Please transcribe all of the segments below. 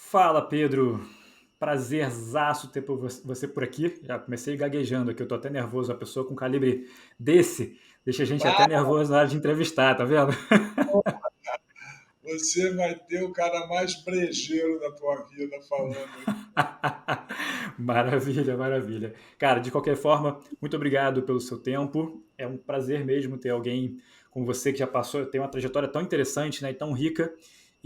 Fala, Pedro. Prazerzaço ter você por aqui. Já comecei gaguejando aqui, eu tô até nervoso. A pessoa com calibre desse deixa a gente até Ah, nervoso na hora de entrevistar, tá vendo? você vai ter o cara mais brejeiro da tua vida falando aí. Maravilha, maravilha. Cara, de qualquer forma, muito obrigado pelo seu tempo. É um prazer mesmo ter alguém como você que já passou, tem uma trajetória tão interessante, né, e tão rica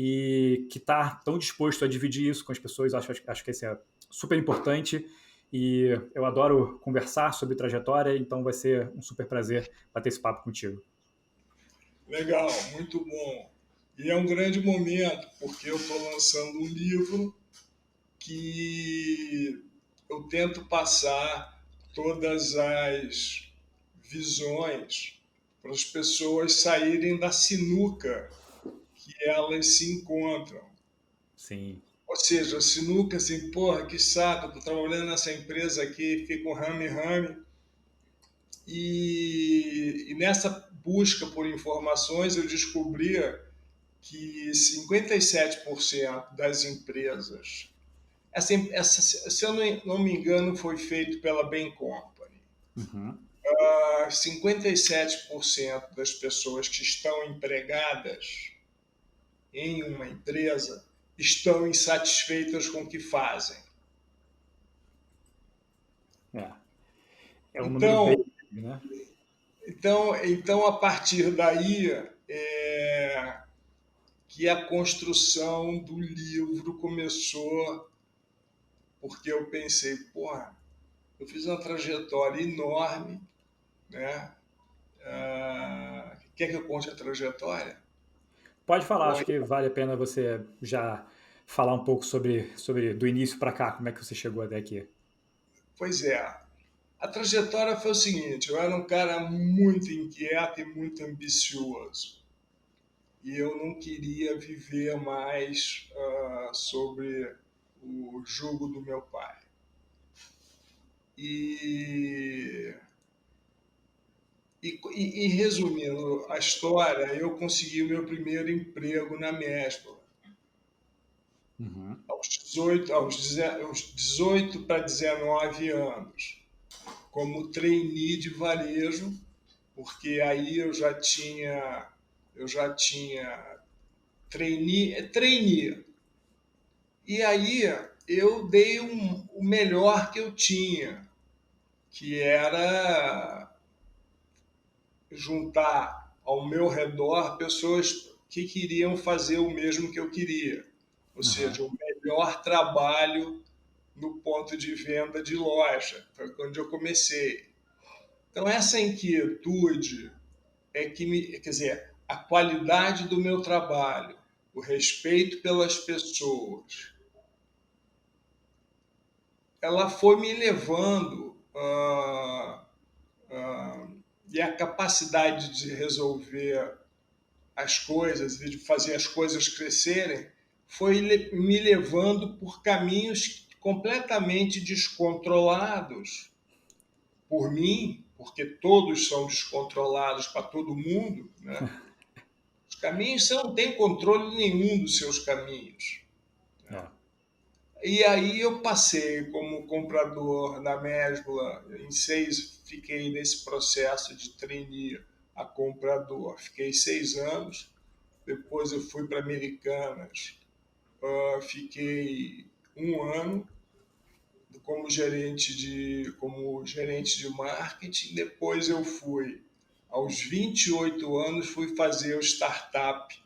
e que está tão disposto a dividir isso com as pessoas. Acho que isso é super importante e eu adoro conversar sobre trajetória, então vai ser um super prazer bater esse papo contigo. Legal, muito bom. E é um grande momento, porque eu estou lançando um livro que eu tento passar todas as visões para as pessoas saírem da sinuca que elas se encontram. Sim. Ou seja, sinuca assim, porra, que saco, estou trabalhando nessa empresa aqui, fico rame-rame. E nessa busca por informações eu descobri que 57% das empresas, se eu não me engano, foi feito pela Bain Company. Uhum. 57% das pessoas que estão empregadas em uma empresa estão insatisfeitas com o que fazem. É. É um número bem, Então, né? então a partir daí, é, que a construção do livro começou, porque eu pensei, porra, eu fiz uma trajetória enorme, né? Quer que eu conte a trajetória? Pode falar, Bom, acho que vale a pena você já falar um pouco sobre do início para cá, como é que você chegou até aqui. pois é, a trajetória foi o seguinte, eu era um cara muito inquieto e muito ambicioso. E eu não queria viver mais sobre o jugo do meu pai. E resumindo a história, eu consegui o meu primeiro emprego na Mesbla, Uhum. aos 18 para 19 anos, como trainee de varejo, porque aí eu já tinha trainee. E aí eu dei o melhor que eu tinha, que era juntar ao meu redor pessoas que queriam fazer o mesmo que eu queria, ou Aham. seja, o melhor trabalho no ponto de venda de loja, foi onde eu comecei. Então essa inquietude quer dizer, a qualidade do meu trabalho, o respeito pelas pessoas, ela foi me levando e a capacidade de resolver as coisas e de fazer as coisas crescerem foi me levando por caminhos completamente descontrolados por mim, porque todos são descontrolados para todo mundo, né? Os caminhos você não tem controle nenhum dos seus caminhos. É. E aí eu passei como comprador na Mesbla, fiquei nesse processo de trainee a comprador. Fiquei 6 anos, depois eu fui para Americanas, fiquei 1 ano como gerente de marketing. Depois eu fui, aos 28 anos, fui fazer o startup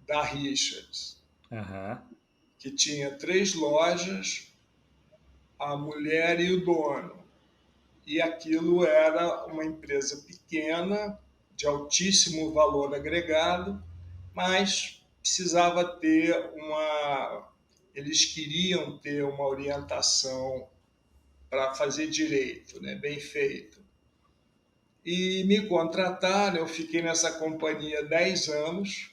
da Richards, Aham. que tinha 3 lojas, a mulher e o dono. E aquilo era uma empresa pequena, de altíssimo valor agregado, mas precisava ter eles queriam ter uma orientação para fazer direito, né, bem feito. E me contrataram, eu fiquei nessa companhia 10 anos,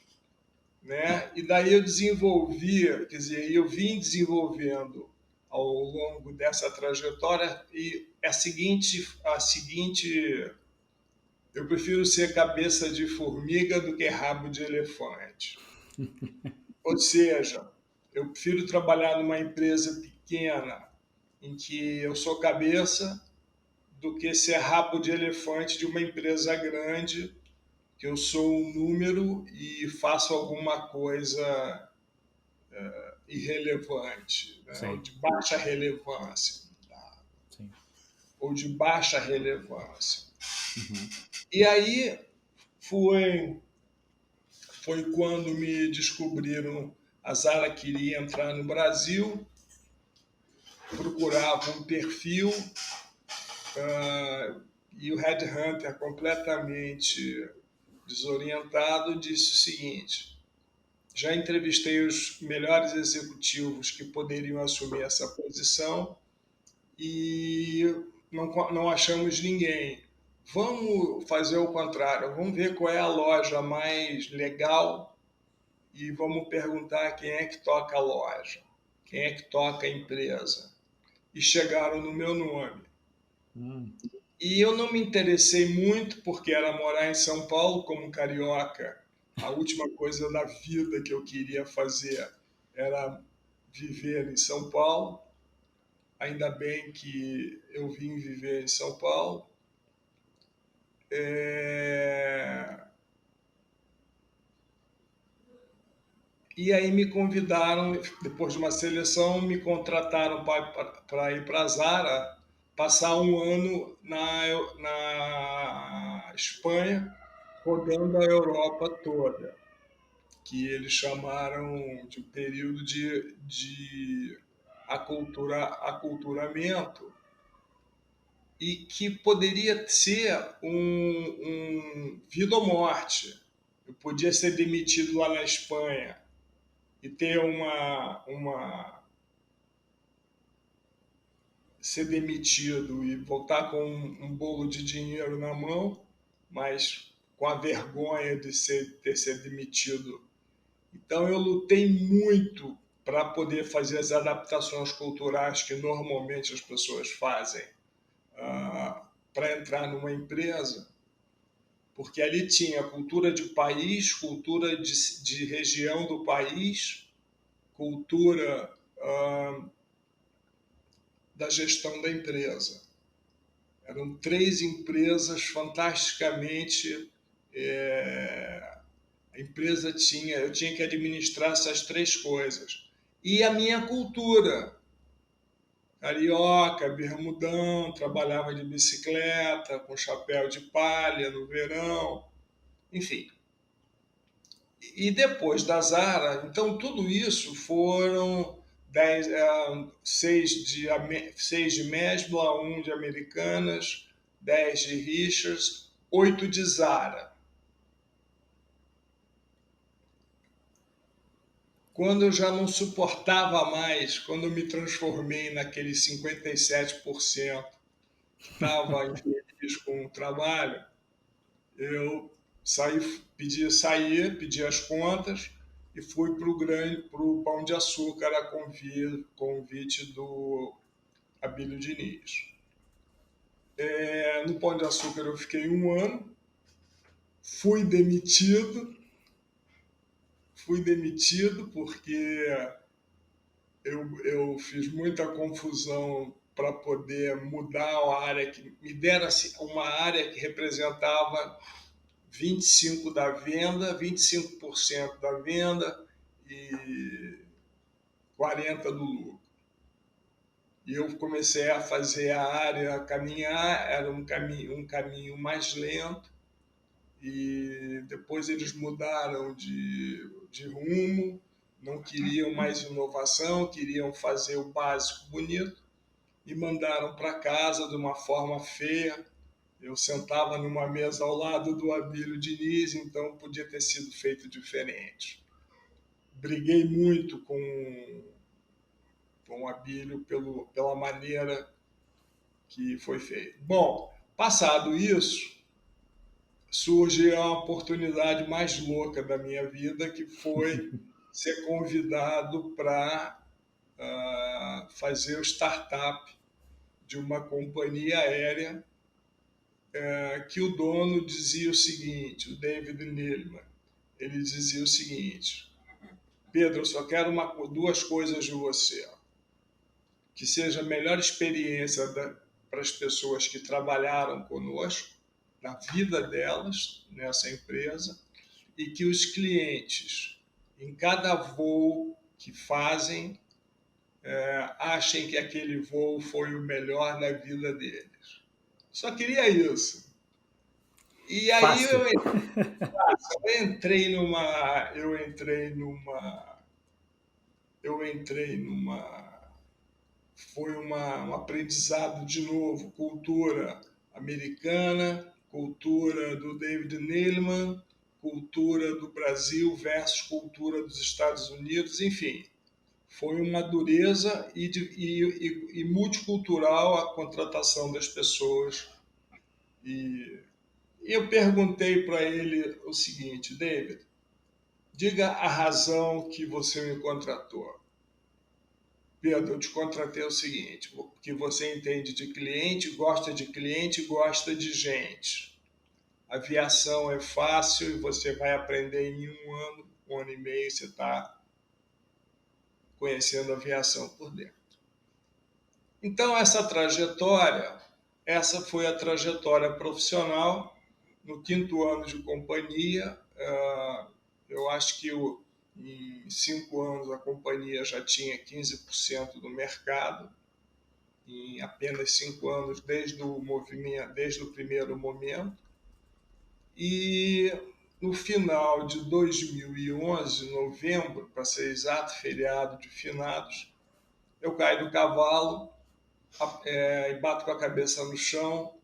né? E daí eu desenvolvi, quer dizer, eu vim desenvolvendo ao longo dessa trajetória e a seguinte, eu prefiro ser cabeça de formiga do que rabo de elefante. Ou seja, Eu prefiro trabalhar numa empresa pequena em que eu sou cabeça do que ser rabo de elefante de uma empresa grande que eu sou um número e faço alguma coisa irrelevante, né? Ou Sim, de baixa relevância, tá? sim. Ou de baixa relevância. Uhum. E aí foi, foi quando me descobriram, a Zara queria entrar no Brasil, procurava um perfil, e o headhunter completamente desorientado disse o seguinte: já entrevistei os melhores executivos que poderiam assumir essa posição e não achamos ninguém. Vamos fazer o contrário, vamos ver qual é a loja mais legal e vamos perguntar quem é que toca a loja, quem é que toca a empresa. E chegaram no meu nome. Hum. E eu não me interessei muito porque era morar em São Paulo como carioca. A última coisa da vida que eu queria fazer era viver em São Paulo. Ainda bem que eu vim viver em São Paulo. É... E aí me convidaram, depois de uma seleção, me contrataram para ir para a Zara, passar um ano na Espanha, rodando a Europa toda, que eles chamaram de um período de aculturamento, e que poderia ser vida ou morte. Eu podia ser demitido lá na Espanha e ter ser demitido e voltar com um bolo de dinheiro na mão, mas com a vergonha de ter sido demitido. Então eu lutei muito para poder fazer as adaptações culturais que normalmente as pessoas fazem para entrar numa empresa, porque ali tinha cultura de país, cultura de região do país, cultura da gestão da empresa. Eram 3 empresas fantasticamente. A empresa eu tinha que administrar essas 3 coisas. E a minha cultura, carioca, bermudão, trabalhava de bicicleta, com chapéu de palha no verão, enfim. E depois da Zara, então tudo isso foram 6 de Mesbla, 1 de Americanas, 10 de Richards, 8 de Zara. Quando eu já não suportava mais, quando eu me transformei naquele 57% que estava infeliz com o trabalho, eu pedi as contas e fui para o Pão de Açúcar a convite do Abílio Diniz. No Pão de Açúcar eu fiquei um ano, fui demitido, porque eu fiz muita confusão para poder mudar a área, que me deram uma área que representava 25% da venda e 40% do lucro. E eu comecei a fazer a área a caminhar, era um caminho mais lento, e depois eles mudaram de rumo, não queriam mais inovação, queriam fazer o básico bonito, e mandaram para casa de uma forma feia. Eu sentava numa mesa ao lado do Abílio Diniz, então podia ter sido feito diferente. Briguei muito com o Abílio pela maneira que foi feito. Bom, passado isso, surge a oportunidade mais louca da minha vida, que foi ser convidado para fazer o startup de uma companhia aérea, que o dono dizia o seguinte, o David Neeleman, ele dizia o seguinte: Pedro, eu só quero duas coisas de você. Que seja a melhor experiência para as pessoas que trabalharam conosco, na vida delas, nessa empresa, e que os clientes, em cada voo que fazem, achem que aquele voo foi o melhor na vida deles. Só queria isso. E aí Fácil. eu entrei numa, eu entrei numa, eu entrei numa foi um aprendizado de novo, cultura americana, cultura do David Neeleman, cultura do Brasil versus cultura dos Estados Unidos, enfim, foi uma dureza e multicultural a contratação das pessoas. E eu perguntei para ele o seguinte: David, diga a razão que você me contratou. Pedro, eu te contratei o seguinte, que você entende de cliente, gosta de gente. Aviação é fácil e você vai aprender em um ano e meio, você está conhecendo a aviação por dentro. Então, essa foi a trajetória profissional. No 5º ano de companhia, eu acho que em 5 anos a companhia já tinha 15% do mercado, em apenas 5 anos desde o movimento, desde o primeiro momento. E no final de 2011, novembro, para ser exato, feriado de finados, eu caio do cavalo, e bato com a cabeça no chão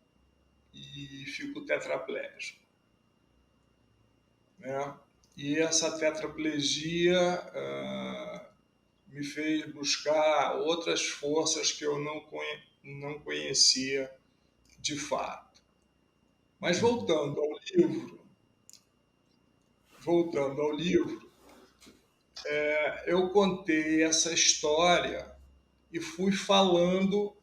e fico tetraplégico, né? E essa tetraplegia me fez buscar outras forças que eu não conhecia de fato. Mas voltando ao livro, eu contei essa história e fui falando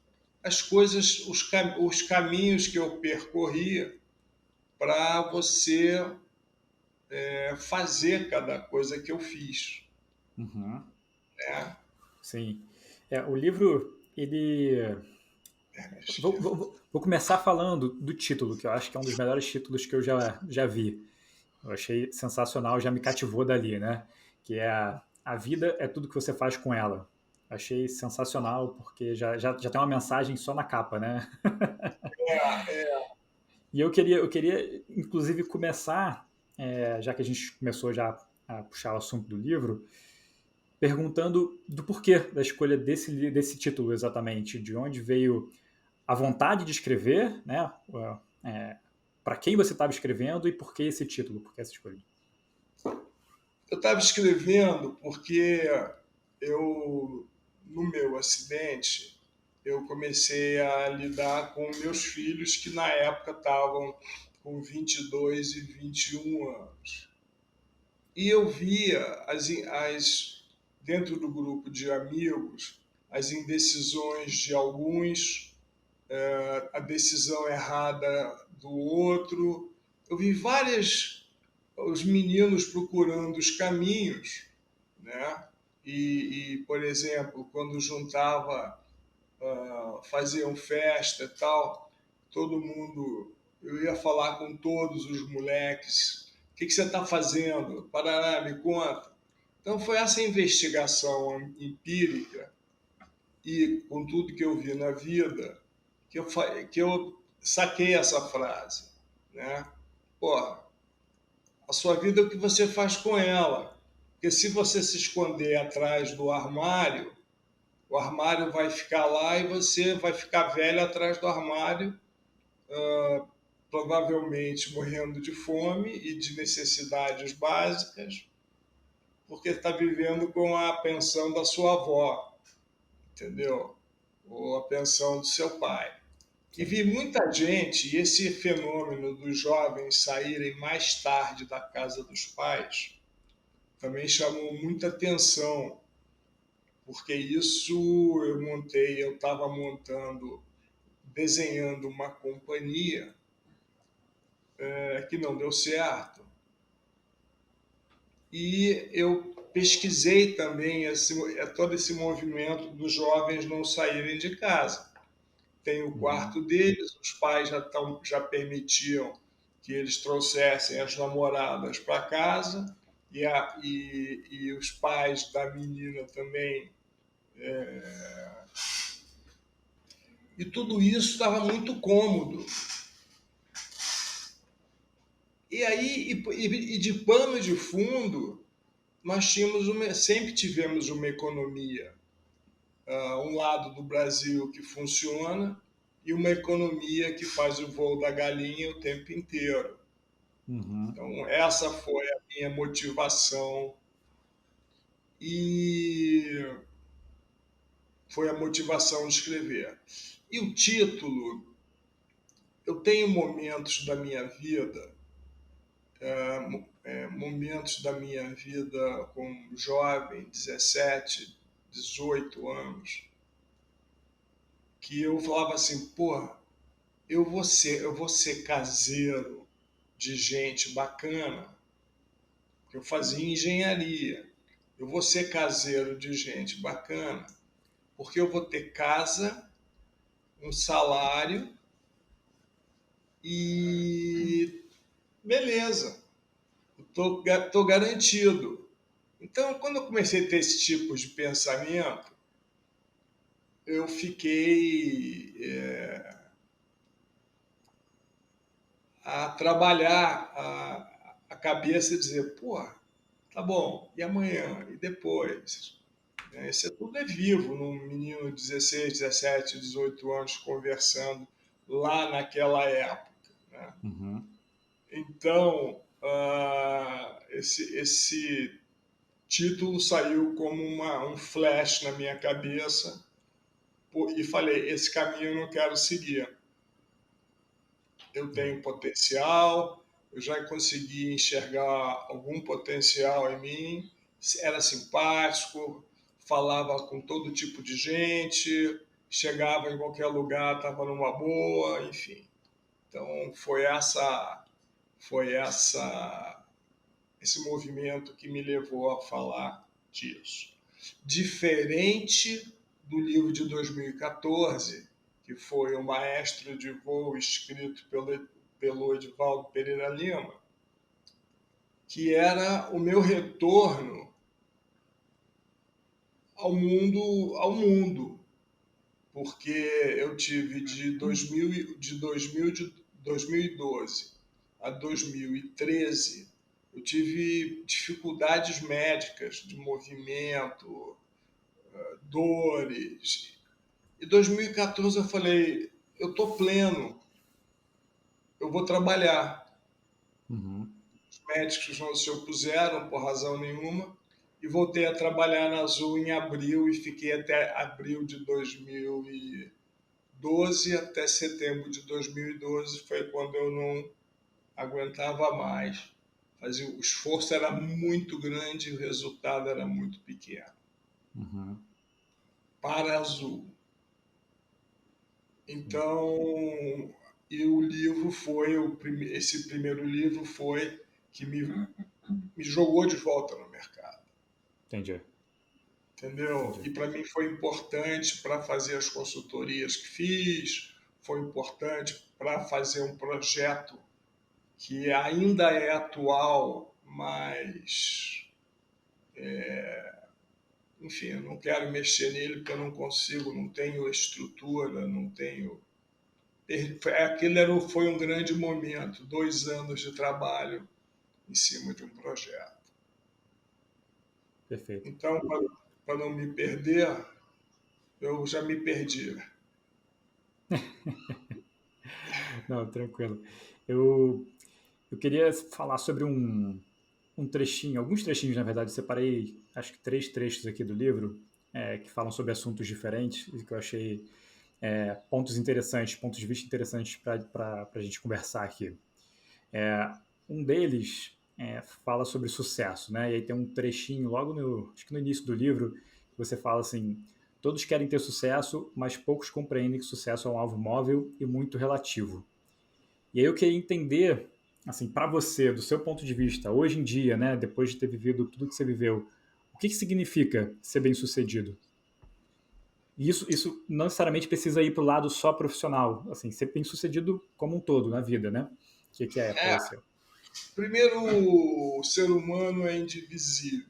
as coisas, os caminhos que eu percorria para você fazer cada coisa que eu fiz. Uhum. Né? Sim. O livro, ele... Vou começar falando do título, que eu acho que é um dos melhores títulos que eu já vi. Eu achei sensacional, já me cativou dali, né? Que é a vida é tudo que você faz com ela. Achei sensacional, porque já tem uma mensagem só na capa, né? E eu queria inclusive, começar, já que a gente começou já a puxar o assunto do livro, perguntando do porquê da escolha desse título exatamente, de onde veio a vontade de escrever, né? Para quem você estava escrevendo e por que esse título, por que essa escolha? Eu estava escrevendo porque no meu acidente, eu comecei a lidar com meus filhos que na época estavam com 22 e 21 anos. E eu via dentro do grupo de amigos as indecisões de alguns, a decisão errada do outro. Eu vi os meninos procurando os caminhos, né? Por exemplo, quando juntava, faziam festa e tal, todo mundo, eu ia falar com todos os moleques, o que você está fazendo? Parará, me conta. Então foi essa investigação empírica e com tudo que eu vi na vida que eu saquei essa frase, né? Porra, a sua vida é o que você faz com ela. Porque se você se esconder atrás do armário, o armário vai ficar lá e você vai ficar velho atrás do armário, provavelmente morrendo de fome e de necessidades básicas, porque está vivendo com a pensão da sua avó, entendeu? Ou a pensão do seu pai. E Sim. vi muita gente, e esse fenômeno dos jovens saírem mais tarde da casa dos pais também chamou muita atenção, porque isso eu estava desenhando uma companhia que não deu certo. E eu pesquisei também todo esse movimento dos jovens não saírem de casa. Tem o Uhum. quarto deles, os pais já permitiam que eles trouxessem as namoradas para casa, e os pais da menina também. E tudo isso estava muito cômodo. E aí, e de pano de fundo, nós sempre tivemos uma economia, um lado do Brasil que funciona e uma economia que faz o voo da galinha o tempo inteiro. Uhum. Então, essa foi a minha motivação e foi a motivação de escrever. E o título, eu tenho momentos da minha vida como jovem, 17, 18 anos, que eu falava assim, pô, eu vou ser caseiro de gente bacana, que eu fazia engenharia. Eu vou ser caseiro de gente bacana, porque eu vou ter casa, um salário e beleza, tô garantido. Então, quando eu comecei a ter esse tipo de pensamento, eu fiquei a trabalhar a cabeça e dizer, pô, tá bom, e amanhã? E depois? Isso tudo é vivo num menino de 16, 17, 18 anos conversando lá naquela época. Né? Uhum. Então, esse título saiu como um flash na minha cabeça e falei, esse caminho eu não quero seguir. Eu tenho potencial, eu já consegui enxergar algum potencial em mim, era simpático, falava com todo tipo de gente, chegava em qualquer lugar, estava numa boa, enfim. Então foi esse movimento que me levou a falar disso. Diferente do livro de 2014, que foi O Maestro de Voo, escrito pelo Edivaldo Pereira Lima, que era o meu retorno ao mundo, porque eu tive de 2012 a 2013, eu tive dificuldades médicas de movimento, dores. Em 2014 eu falei, eu estou pleno, eu vou trabalhar. Uhum. Os médicos não se opuseram por razão nenhuma e voltei a trabalhar na Azul em abril e fiquei até abril de 2012, até setembro de 2012 foi quando eu não aguentava mais. O esforço era muito grande e o resultado era muito pequeno. Uhum. Para a Azul. Então, e o livro foi, esse primeiro livro foi que me jogou de volta no mercado. Entendi. Entendeu? Entendi. E para mim foi importante para fazer as consultorias que fiz, foi importante para fazer um projeto que ainda é atual, mas, enfim, eu não quero mexer nele porque eu não consigo, não tenho estrutura, não tenho. Foi um grande momento, 2 anos de trabalho em cima de um projeto. Perfeito. Então, para não me perder, eu já me perdi. Não, tranquilo. Eu, eu queria falar sobre um trechinho, alguns trechinhos, na verdade. Separei, acho que 3 trechos aqui do livro, que falam sobre assuntos diferentes e que eu achei pontos interessantes, pontos de vista interessantes para a gente conversar aqui. Um deles fala sobre sucesso, né? E aí tem um trechinho logo acho que no início do livro, que você fala assim: todos querem ter sucesso, mas poucos compreendem que sucesso é um alvo móvel e muito relativo. E aí eu queria entender, assim, para você, do seu ponto de vista, hoje em dia, né, depois de ter vivido tudo que você viveu, que significa ser bem-sucedido? E isso não necessariamente precisa ir para o lado só profissional, assim, ser bem-sucedido como um todo na vida, né? O que é para É, você? primeiro, o ser humano é indivisível,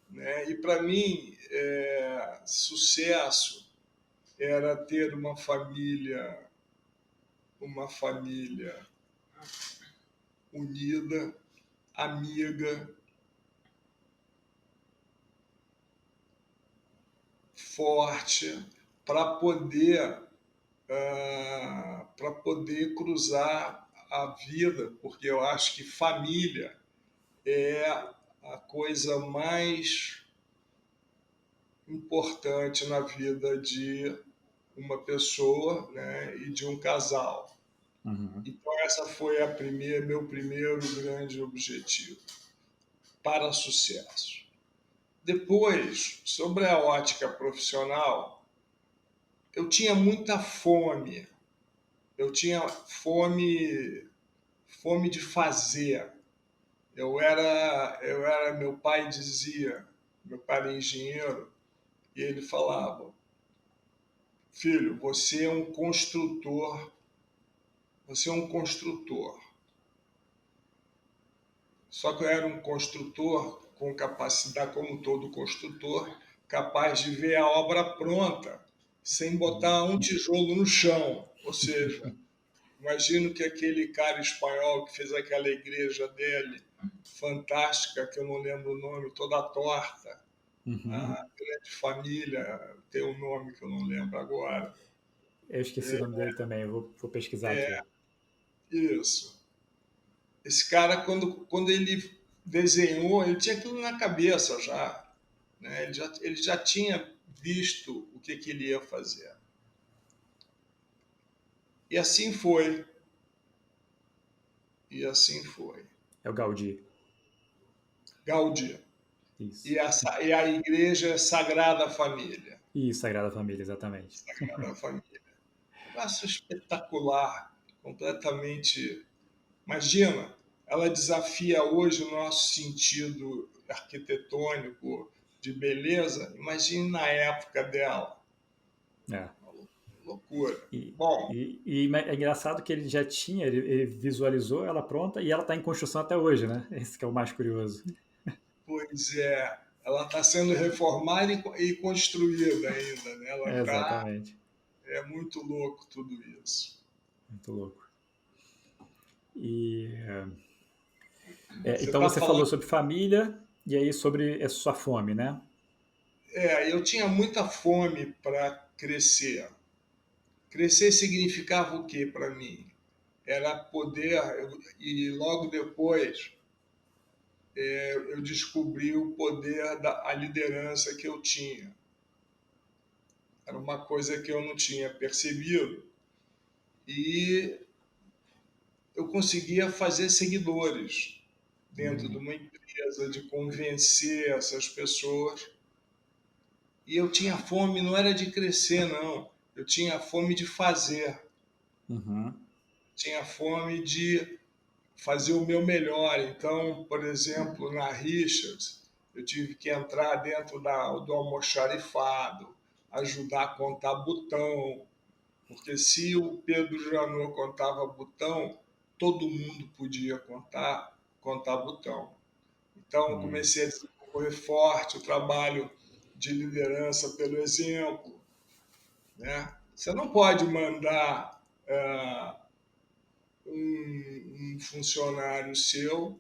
né? E para mim, sucesso era ter uma família unida, amiga, forte, para poder cruzar a vida, porque eu acho que família é a coisa mais importante na vida de uma pessoa, né, e de um casal. Uhum. Então essa foi meu primeiro grande objetivo para sucesso. Depois, sobre a ótica profissional, eu tinha muita fome. Eu tinha fome de fazer. Meu pai dizia, meu pai era engenheiro, e ele falava: filho, você é um construtor. Só que eu era um construtor com capacidade, como todo construtor, capaz de ver a obra pronta, sem botar um tijolo no chão. Ou seja, imagino que aquele cara espanhol que fez aquela igreja dele, fantástica, que eu não lembro o nome, toda torta, Uhum. a grande família, tem um nome que eu não lembro agora. Eu esqueci o nome dele também, eu vou pesquisar aqui. Isso. Esse cara, quando ele desenhou, ele tinha aquilo na cabeça já, né? Ele já tinha visto o que ele ia fazer. E assim foi. E assim foi. É o Gaudí. Gaudí. Isso. E a igreja é Sagrada Família. Isso, Sagrada Família, exatamente. Sagrada Família. Um negócio espetacular, completamente. Imagina, ela desafia hoje o nosso sentido arquitetônico de beleza. Imagine na época dela. É. Loucura. E, Bom, e é engraçado que ele já tinha, ele visualizou ela pronta e ela está em construção até hoje, né? Esse que é o mais curioso. pois é, ela está sendo reformada e construída ainda, né? Ela É, está. exatamente. É muito louco tudo isso. Muito louco. E, Você então está você falou falando. sobre família e aí sobre a sua fome, né? Eu tinha muita fome para crescer. Crescer significava o que para mim? Era poder, e logo depois eu descobri o poder da a liderança que eu tinha. Era uma coisa que eu não tinha percebido e eu conseguia fazer seguidores dentro de Hum. uma empresa, de convencer essas pessoas. E eu tinha fome, não era de crescer, não. Eu tinha fome de fazer. Uhum. Tinha fome de fazer o meu melhor. Então, por exemplo, na Richards, eu tive que entrar dentro do almoxarifado, ajudar a contar botão, porque se o Pedro Janot contava botão, todo mundo podia contar botão. Então, eu Hum. comecei a desenvolver forte o trabalho de liderança pelo exemplo, né? Você não pode mandar um funcionário seu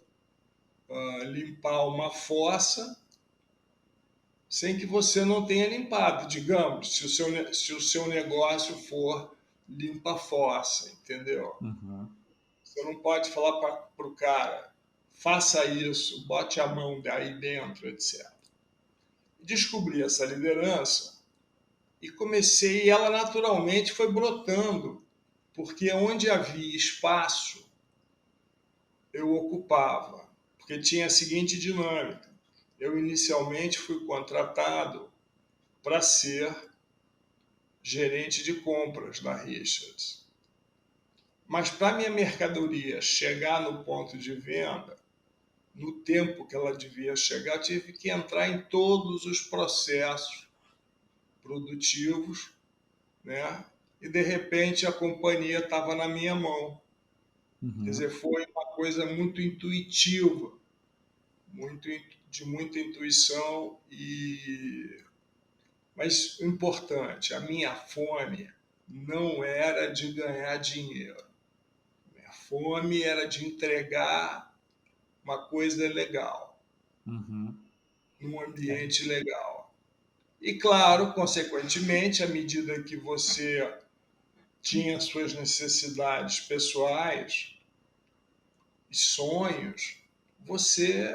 limpar uma fossa sem que você não tenha limpado, digamos, se o seu negócio for limpa fossa, entendeu? Uhum. Você não pode falar para o cara, faça isso, bote a mão aí dentro, etc. Descobri essa liderança e ela naturalmente foi brotando, porque onde havia espaço, eu ocupava, porque tinha a seguinte dinâmica. Eu inicialmente fui contratado para ser gerente de compras da Richards. Mas para minha mercadoria chegar no ponto de venda, no tempo que ela devia chegar, eu tive que entrar em todos os processos produtivos, né? E de repente a companhia estava na minha mão. Quer Uhum. dizer, foi uma coisa muito intuitiva, muito, de muita intuição, mas o importante, a minha fome não era de ganhar dinheiro. Minha fome era de entregar uma coisa legal, Uhum. num É. ambiente legal. E claro, consequentemente, à medida que você tinha suas necessidades pessoais e sonhos, você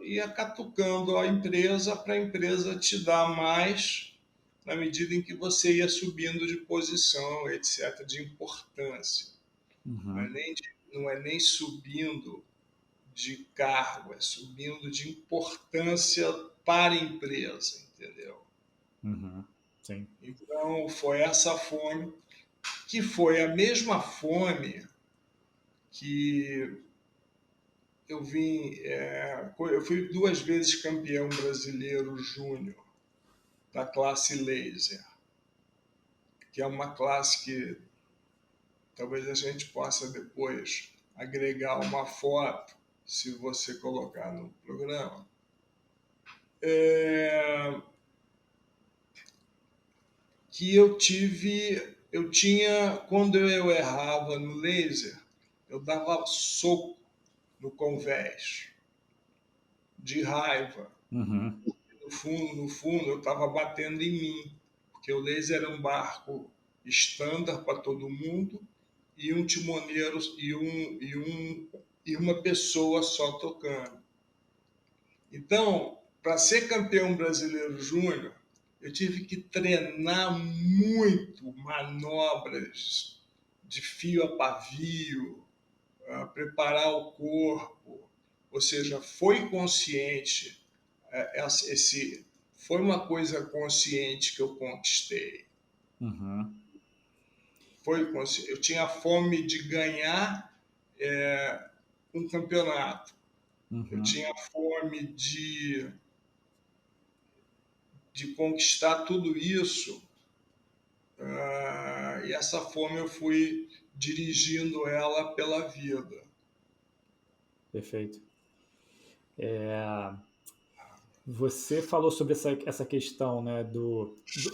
ia catucando a empresa para a empresa te dar mais na medida em que você ia subindo de posição, etc., de importância. Não é Uhum. nem, não é nem subindo de cargo, é subindo de importância para a empresa, entendeu? Uhum. Sim. Então, foi essa fome, que foi a mesma fome que eu vim. Eu fui 2 vezes campeão brasileiro júnior da classe laser, que é uma classe que talvez a gente possa depois agregar uma foto, se você colocar no programa. É, que eu tinha, quando eu errava no laser, eu dava soco no convés, de raiva. Uhum. No fundo, eu estava batendo em mim, porque o laser era um barco estándar para todo mundo e um timoneiro e uma pessoa só tocando. Então, para ser campeão brasileiro júnior, eu tive que treinar muito manobras de fio a pavio, preparar o corpo, ou seja, foi consciente, esse, foi uma coisa consciente que eu conquistei. Uhum. Foi consciente. Eu tinha fome de ganhar um campeonato, eu Uhum. tinha fome de conquistar tudo isso, e essa fome eu fui dirigindo ela pela vida. Perfeito. É, você falou sobre essa questão, né,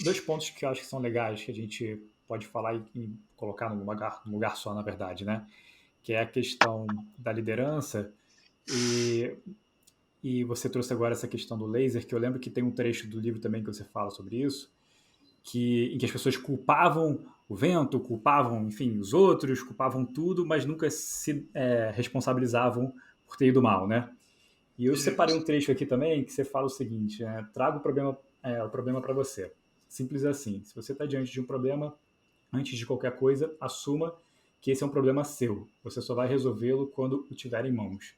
dois pontos que eu acho que são legais, que a gente pode falar e colocar num lugar só, na verdade, né? Que é a questão da liderança e, e você trouxe agora essa questão do laser, que eu lembro que tem um trecho do livro também que você fala sobre isso, em que as pessoas culpavam o vento, culpavam, enfim, os outros, culpavam tudo, mas nunca se responsabilizavam por ter ido mal, né? E eu separei um Isso. trecho aqui também que você fala o seguinte: traga o problema para você. Simples assim. Se você está diante de um problema, antes de qualquer coisa, assuma que esse é um problema seu. Você só vai resolvê-lo quando o tiver em mãos.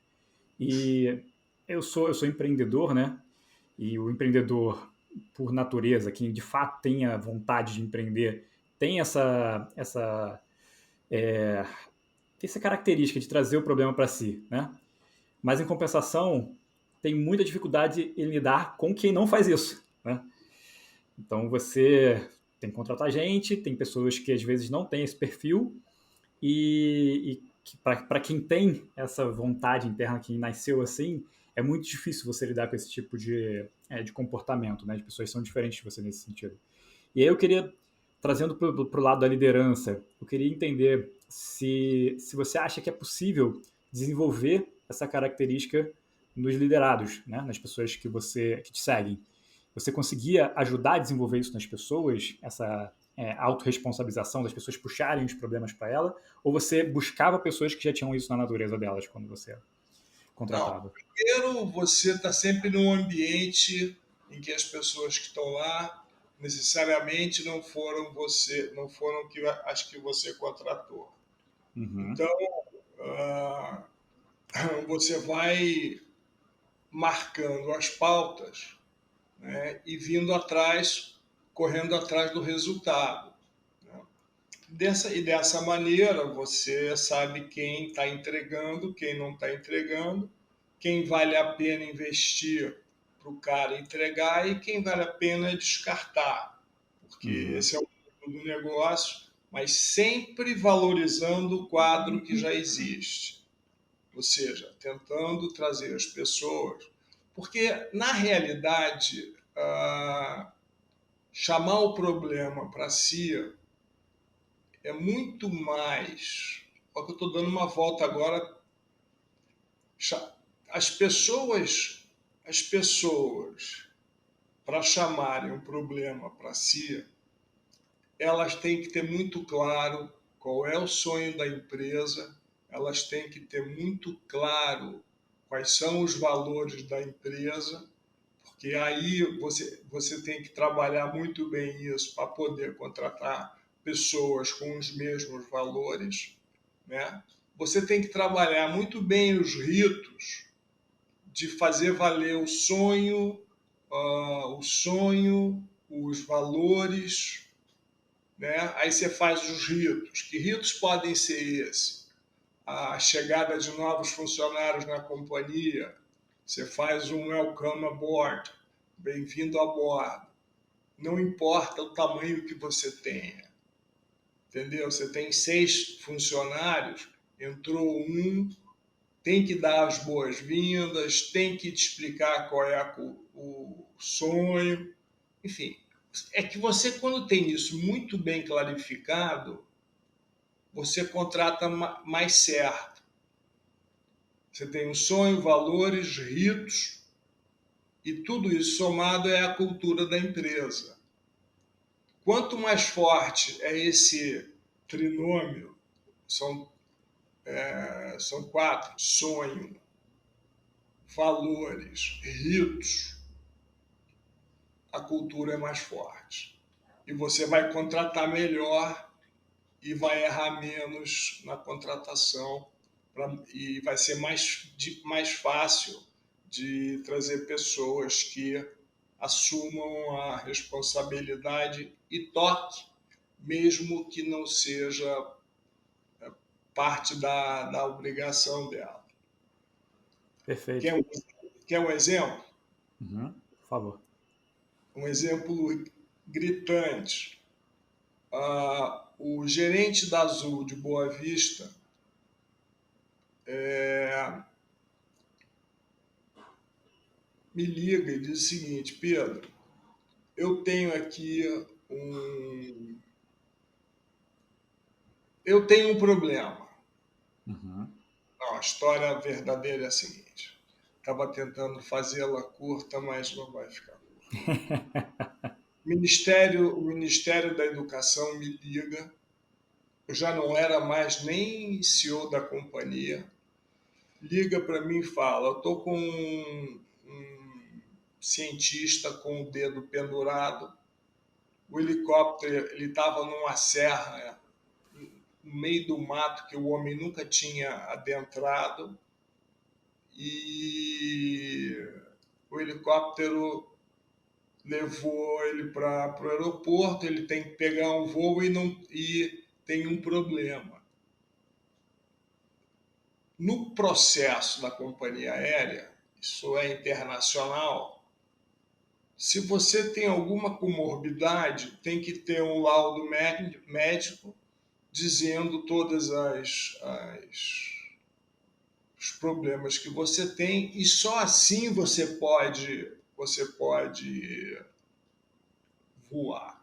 E eu sou empreendedor, né? E o empreendedor, por natureza, quem de fato tem a vontade de empreender, tem é, essa característica de trazer o problema para si, né? Mas em compensação, tem muita dificuldade em lidar com quem não faz isso, né? Então você tem que contratar gente, tem pessoas que às vezes não têm esse perfil e para quem tem essa vontade interna, quem nasceu assim, é muito difícil você lidar com esse tipo de comportamento, né? As pessoas são diferentes de você nesse sentido. E aí eu queria, trazendo para o lado da liderança, eu queria entender se você acha que é possível desenvolver essa característica nos liderados, né? Nas pessoas que te seguem. Você conseguia ajudar a desenvolver isso nas pessoas, essa autorresponsabilização das pessoas puxarem os problemas para ela, ou você buscava pessoas que já tinham isso na natureza delas quando você Não, contratava? primeiro você está sempre num ambiente em que as pessoas que estão lá necessariamente não foram as que você contratou. Uhum. Então, ah, você vai marcando as pautas, né, e vindo atrás, correndo atrás do resultado. Né? Dessa maneira, você sabe quem está entregando, quem não está entregando, quem vale a pena investir para o cara entregar e quem vale a pena descartar, porque esse é o mundo do negócio, mas sempre valorizando o quadro que já existe, ou seja, tentando trazer as pessoas, porque na realidade chamar o problema para si é muito mais. Olha que eu estou dando uma volta agora. As pessoas, para chamarem um problema para si, elas têm que ter muito claro qual é o sonho da empresa, elas têm que ter muito claro quais são os valores da empresa, porque aí você tem que trabalhar muito bem isso para poder contratar pessoas com os mesmos valores, né? Você tem que trabalhar muito bem os ritos de fazer valer o sonho, os valores, né? Aí você faz os ritos. Que ritos podem ser esses? A chegada de novos funcionários na companhia, você faz um welcome aboard, bem-vindo a bordo. Não importa o tamanho que você tenha, entendeu? Você tem 6 funcionários, entrou um, tem que dar as boas-vindas, tem que te explicar qual é o sonho, enfim. É que você, quando tem isso muito bem clarificado, você contrata mais certo. Você tem um sonho, valores, ritos, e tudo isso somado é a cultura da empresa. Quanto mais forte é esse trinômio, são 4, sonho, valores, ritos, a cultura é mais forte. E você vai contratar melhor e vai errar menos na contratação e vai ser mais fácil de trazer pessoas que assumam a responsabilidade e toque, mesmo que não seja parte da obrigação dela. Perfeito. Quer um exemplo? Por favor. Um exemplo gritante. O gerente da Azul de Boa Vista me liga e diz o seguinte: Pedro, eu tenho aqui eu tenho um problema. Não, a história verdadeira é a seguinte. Estava tentando fazê-la curta, mas não vai ficar curta. O Ministério da Educação me liga. Eu já não era mais nem CEO da companhia. Liga para mim e fala: eu estou com um cientista com o dedo pendurado. O helicóptero ele estava numa serra no meio do mato que o homem nunca tinha adentrado e o helicóptero levou ele para o aeroporto, ele tem que pegar um voo e tem um problema. No processo da companhia aérea, isso é internacional, se você tem alguma comorbidade, tem que ter um laudo médico dizendo todas os problemas que você tem e só assim você pode voar.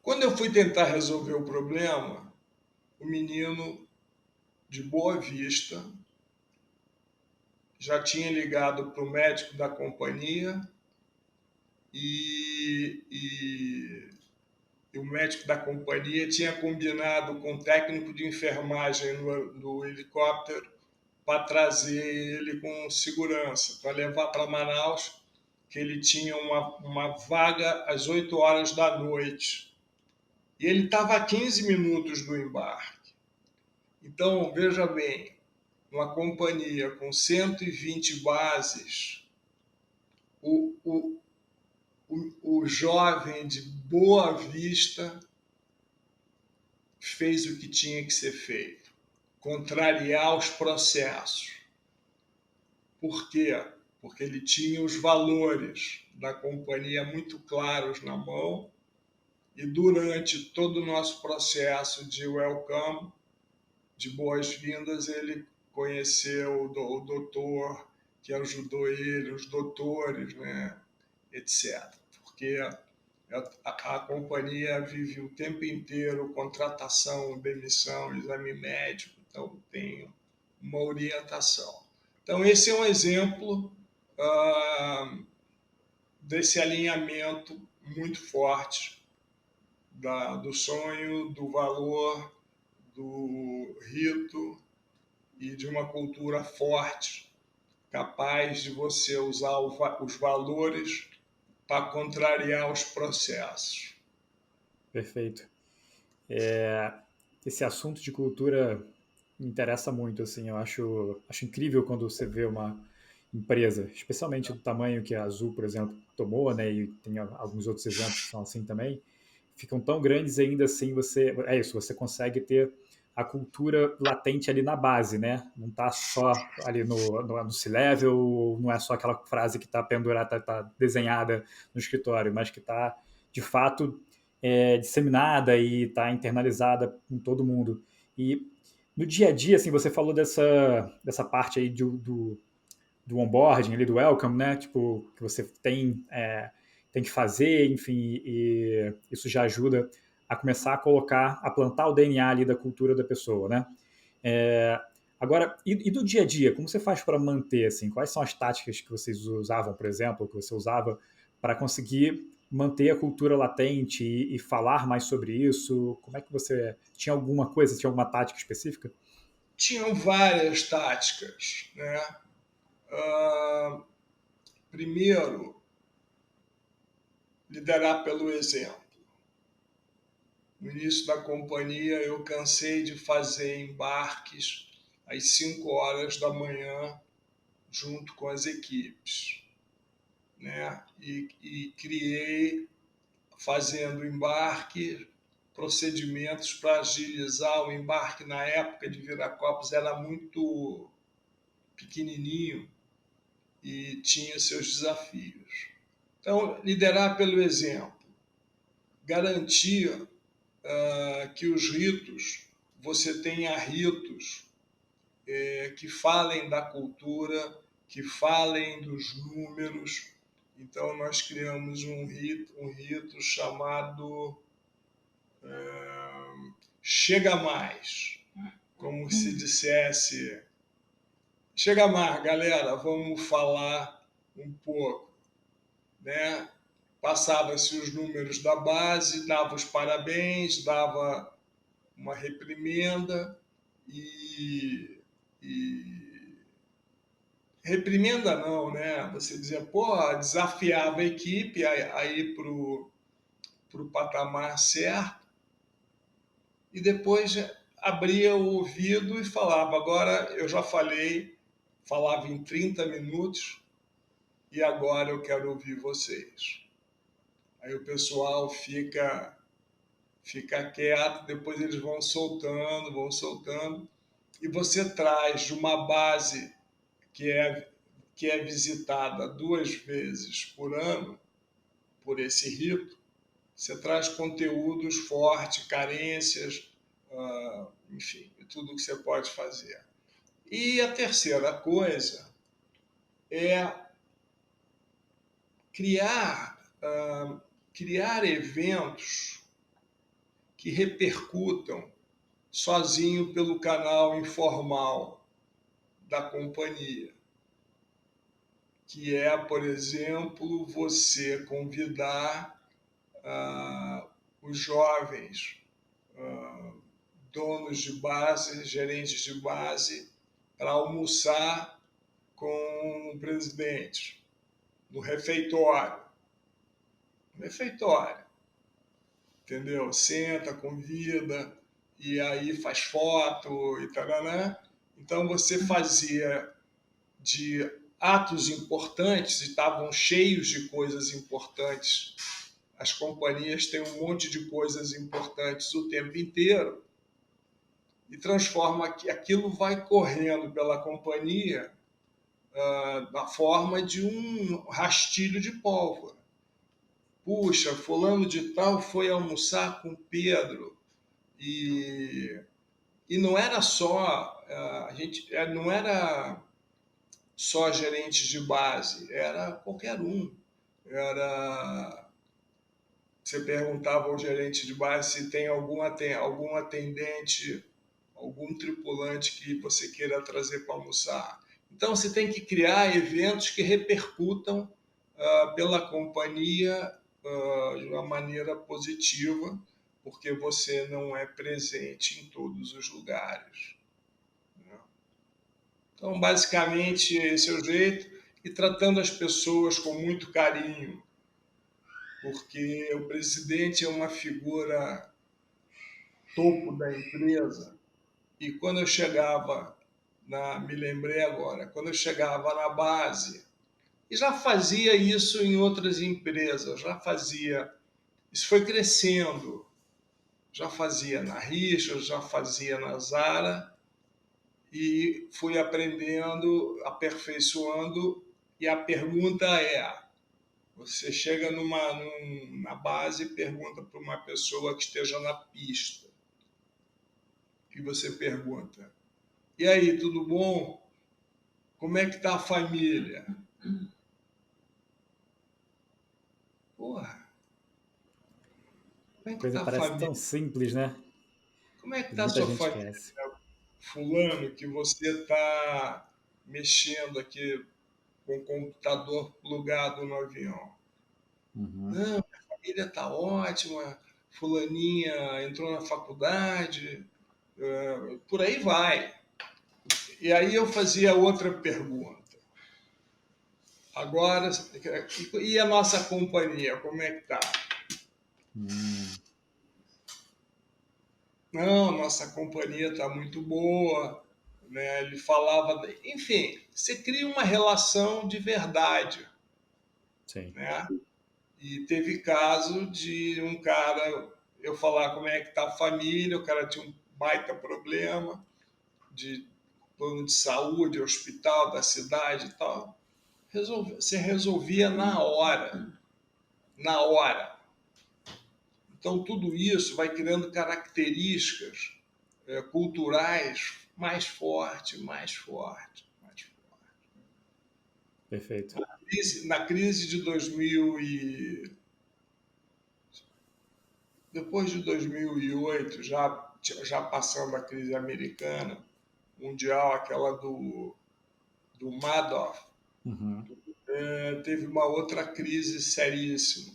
Quando eu fui tentar resolver o problema, o menino de Boa Vista já tinha ligado para o médico da companhia e o médico da companhia tinha combinado com o técnico de enfermagem no helicóptero para trazer ele com segurança, para levar para Manaus, que ele tinha uma vaga às 8 horas da noite. E ele estava a 15 minutos do embarque. Então, veja bem, uma companhia com 120 bases, o jovem de Boa Vista fez o que tinha que ser feito. contrariar os processos. Por quê? Porque ele tinha os valores da companhia muito claros na mão e durante todo o nosso processo de welcome, de boas-vindas, ele conheceu o doutor que ajudou ele, os doutores, né, etc. Porque a companhia vive o tempo inteiro contratação, demissão, exame médico, então tem uma orientação. Então, esse é um exemplo desse alinhamento muito forte do sonho, do valor, do rito e de uma cultura forte, capaz de você usar os valores para contrariar os processos. Perfeito. Esse assunto de cultura me interessa muito, assim, eu acho incrível quando você vê uma empresa, especialmente do tamanho que a Azul, por exemplo, tomou, né, e tem alguns outros exemplos que são assim também, ficam tão grandes e ainda assim você consegue ter a cultura latente ali na base, né? Não está só ali no C-level, não é só aquela frase que está pendurada, tá desenhada no escritório, mas que está, de fato, disseminada e está internalizada em todo mundo. E no dia a dia, assim, você falou dessa parte aí do onboarding, ali, do welcome, né? Tipo, que você tem que fazer, enfim, e isso já ajuda a começar a plantar o DNA ali da cultura da pessoa, né? Agora, e do dia a dia, como você faz para manter, assim, quais são as táticas que vocês usavam, por exemplo, que você usava para conseguir manter a cultura latente e falar mais sobre isso? Como é que você tinha alguma coisa, tinha alguma tática específica? Tinham várias táticas, né? Primeiro, liderar pelo exemplo. No início da companhia, eu cansei de fazer embarques às 5 horas da manhã junto com as equipes, né? E criei, fazendo embarque, procedimentos para agilizar o embarque. Na época de Viracopos era muito pequenininho e tinha seus desafios. Então, liderar pelo exemplo, garantir que os ritos, você tenha ritos que falem da cultura, que falem dos números. Então, nós criamos um rito chamado Chega Mais, como se dissesse: chega mais, galera, vamos falar um pouco, né? Passava-se os números da base, dava os parabéns, dava uma reprimenda e reprimenda não, né? Você dizia, pô, desafiava a equipe a ir pro patamar certo e depois abria o ouvido e falava, agora eu já falei, falava em 30 minutos e agora eu quero ouvir vocês. Aí o pessoal fica quieto, depois eles vão soltando, e você traz de uma base que é visitada 2 vezes por ano, por esse rito, você traz conteúdos fortes, carências, enfim, tudo que você pode fazer. E a terceira coisa é criar eventos que repercutam sozinho pelo canal informal da companhia, que é, por exemplo, você convidar os jovens donos de base, gerentes de base, para almoçar com o presidente no refeitório. No refeitório, entendeu? Senta, convida, e aí faz foto e tal, né? Então você fazia de atos importantes e estavam cheios de coisas importantes. As companhias têm um monte de coisas importantes o tempo inteiro. e transforma aquilo vai correndo pela companhia na forma de um rastilho de pólvora. Puxa, fulano de tal foi almoçar com Pedro e, e não era só não era só gerentes de base, era qualquer um. Era Você perguntava ao gerente de base se tem algum atendente, algum tripulante que você queira trazer para almoçar. Então, você tem que criar eventos que repercutam pela companhia de uma maneira positiva, porque você não é presente em todos os lugares. Né? Então, basicamente, esse é o jeito, e tratando as pessoas com muito carinho, porque o presidente é uma figura topo da empresa. E quando eu chegava me lembrei agora, quando eu chegava na base, e já fazia isso em outras empresas, isso foi crescendo, já fazia na Richard, já fazia na Zara, e fui aprendendo, aperfeiçoando, e a pergunta é, você chega na base e pergunta para uma pessoa que esteja na pista, e você pergunta, e aí, tudo bom? Como é que está a família? Porra, como é que Coisa está a parece família? tão simples, né? Como é que E está a muita sua gente família? esquece. Fulano, que você está mexendo aqui com o computador plugado no avião. Uhum. Não, minha família está ótima, fulaninha entrou na faculdade, por aí vai. E aí eu fazia outra pergunta. Agora, e a nossa companhia, como é que está? Hum. Não, nossa companhia está muito boa, né? Ele falava, enfim, você cria uma relação de verdade, Sim. né? E teve caso de um cara, eu falar como é que tá a família, o cara tinha um baita problema de plano de saúde, hospital da cidade e tal. Você resolvia na hora, na hora. Então tudo isso vai criando características culturais mais forte, mais forte, mais forte. Perfeito. Na crise de 2000 depois de 2008, já passando a crise americana, mundial, aquela do Madoff, Uhum. teve uma outra crise seríssima.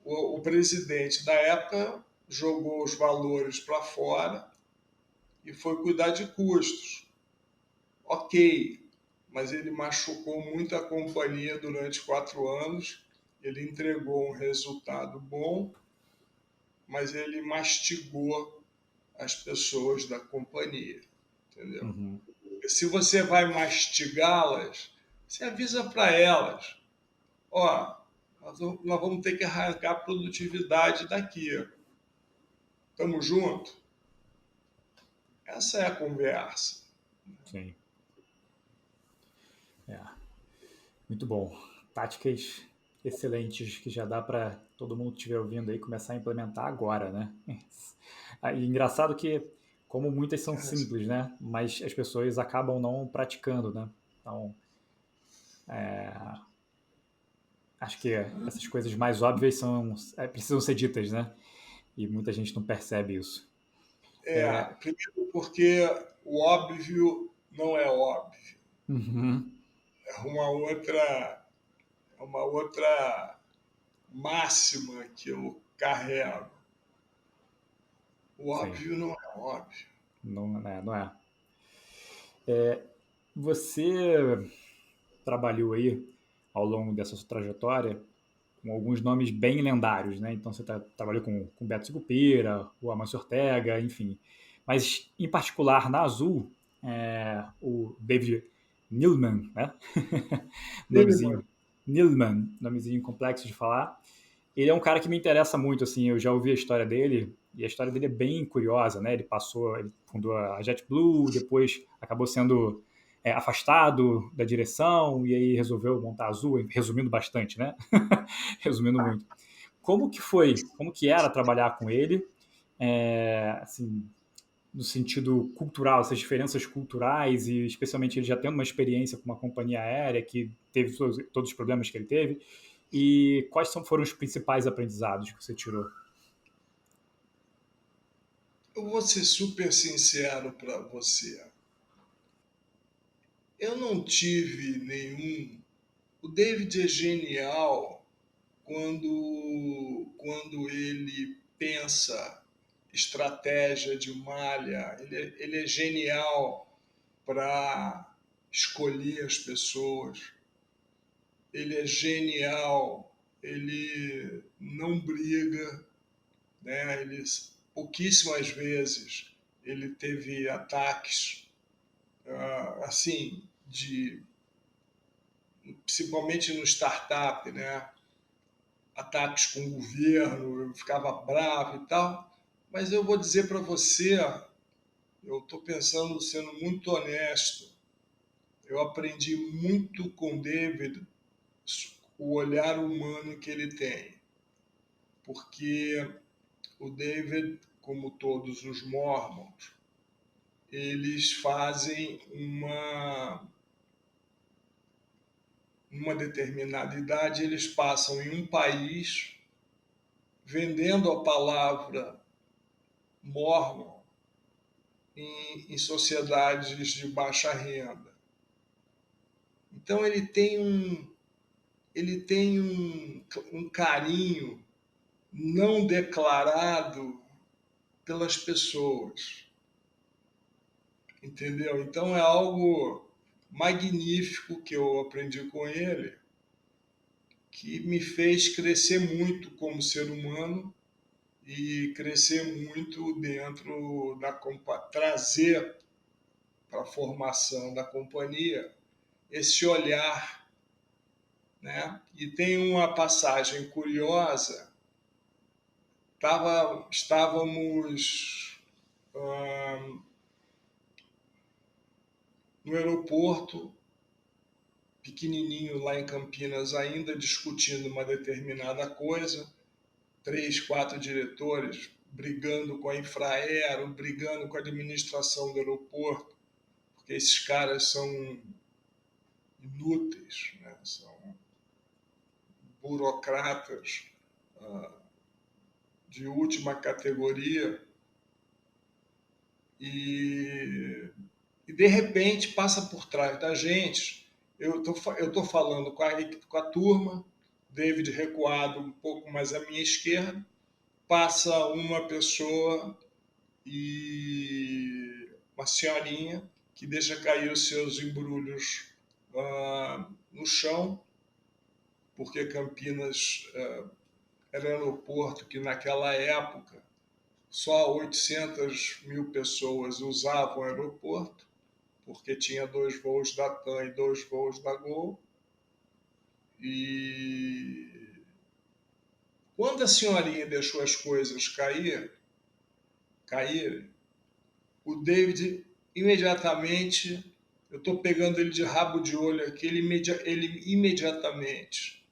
O presidente da época jogou os valores para fora e foi cuidar de custos. Ok, mas ele machucou muito a companhia durante 4 anos. Ele entregou um resultado bom, mas ele mastigou as pessoas da companhia, entendeu? Uhum. Se você vai mastigá-las, você avisa para elas, ó, nós vamos ter que arrancar produtividade daqui. Tamo junto? Essa é a conversa. Sim. É. Muito bom. Táticas excelentes que já dá para todo mundo que estiver ouvindo aí começar a implementar agora, né? E engraçado que, como muitas são simples, né? Mas as pessoas acabam não praticando, né? Então, acho que essas coisas mais óbvias precisam ser ditas, né? E muita gente não percebe isso. Primeiro porque o óbvio não é óbvio. Uhum. É uma outra máxima que eu carrego. O Sim, óbvio não é óbvio. não é, não é. Você trabalhou aí ao longo dessa sua trajetória com alguns nomes bem lendários, né? Então você trabalhou com Beto Sicupira, o Amancio Ortega, enfim. Mas, em particular, na Azul, o David Neeleman, né? Mínimo. Nomezinho Neeleman, nomezinho complexo de falar. Ele é um cara que me interessa muito, assim, eu já ouvi a história dele, e a história dele é bem curiosa, né? Ele fundou a JetBlue, depois acabou sendo afastado da direção, e aí resolveu montar a Azul, resumindo bastante, né? Resumindo muito. Como que foi, como que era trabalhar com ele, assim, no sentido cultural, essas diferenças culturais e especialmente ele já tendo uma experiência com uma companhia aérea que teve todos os problemas que ele teve, e quais foram os principais aprendizados que você tirou? Eu vou ser super sincero para você. Eu não tive nenhum. O David é genial quando ele pensa estratégia de malha. Ele é genial para escolher as pessoas. Ele é genial. Ele não briga, né? Pouquíssimas vezes ele teve ataques assim principalmente no startup, né? Ataques com o governo, eu ficava bravo e tal. Mas eu vou dizer para você, eu estou pensando sendo muito honesto. Eu aprendi muito com David o olhar humano que ele tem, porque o David, como todos os Mormons, eles fazem uma determinada idade, eles passam em um país vendendo a palavra Mormon em sociedades de baixa renda. Então ele tem um carinho não declarado pelas pessoas, entendeu? Então é algo magnífico que eu aprendi com ele, que me fez crescer muito como ser humano e crescer muito dentro da trazer para a formação da companhia esse olhar, né? E tem uma passagem curiosa. Estávamos no aeroporto, pequenininho lá em Campinas, ainda discutindo uma determinada coisa, 3, 4 diretores brigando com a Infraero, brigando com a administração do aeroporto, porque esses caras são inúteis, né? São burocratas de última categoria e de repente passa por trás da gente. Eu tô falando com a turma, David recuado um pouco mais à minha esquerda, passa uma pessoa e uma senhorinha que deixa cair os seus embrulhos no chão, porque Campinas era um aeroporto que naquela época só 800 mil pessoas usavam o aeroporto, porque tinha 2 voos da TAM e 2 voos da Gol. E quando a senhorinha deixou as coisas caírem, o David imediatamente, eu estou pegando ele de rabo de olho aqui, ele imediatamente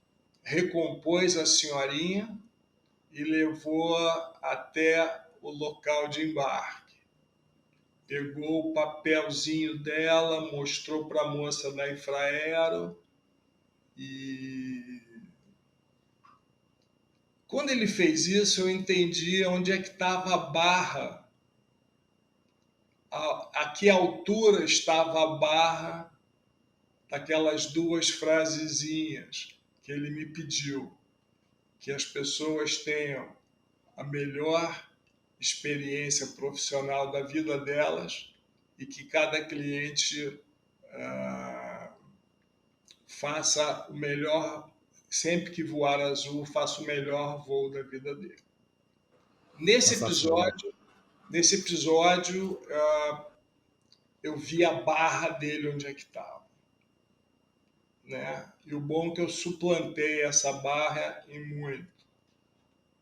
recompôs a senhorinha e levou-a até o local de embarque. Pegou o papelzinho dela, mostrou para a moça da Infraero e quando ele fez isso eu entendi onde é que estava a barra, a que altura estava a barra daquelas 2 frasezinhas que ele me pediu, que as pessoas tenham a melhor experiência profissional da vida delas e que cada cliente faça o melhor, sempre que voar Azul, faça o melhor voo da vida dele. Nesse Sensacional. episódio, nesse episódio eu vi a barra dele onde é que estava. Né? E o bom é que eu suplantei essa barra em muito.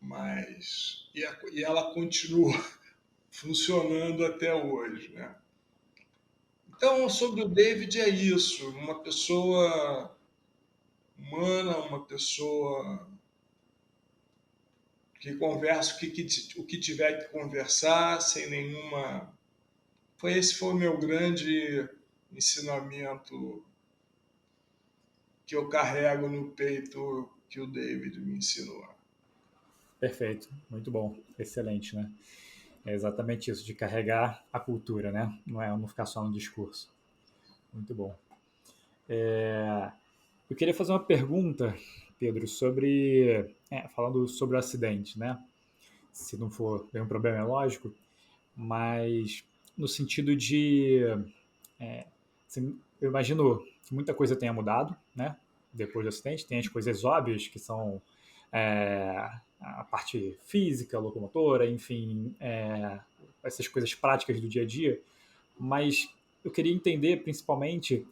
mas e ela continua funcionando até hoje, né? Então, sobre o David é isso, uma pessoa humana, uma pessoa que conversa o que tiver que conversar, sem nenhuma. Esse foi o meu grande ensinamento que eu carrego no peito que o David me ensinou. Perfeito, muito bom, excelente, né? É exatamente isso, de carregar a cultura, né? Não ficar só no discurso. Muito bom. Eu queria fazer uma pergunta, Pedro, falando sobre o acidente, né? Se não for bem um problema, é lógico, mas no sentido de, assim, eu imagino que muita coisa tenha mudado, né? Depois do acidente, tem as coisas óbvias que são a parte física, locomotora, enfim, essas coisas práticas do dia a dia, mas eu queria entender principalmente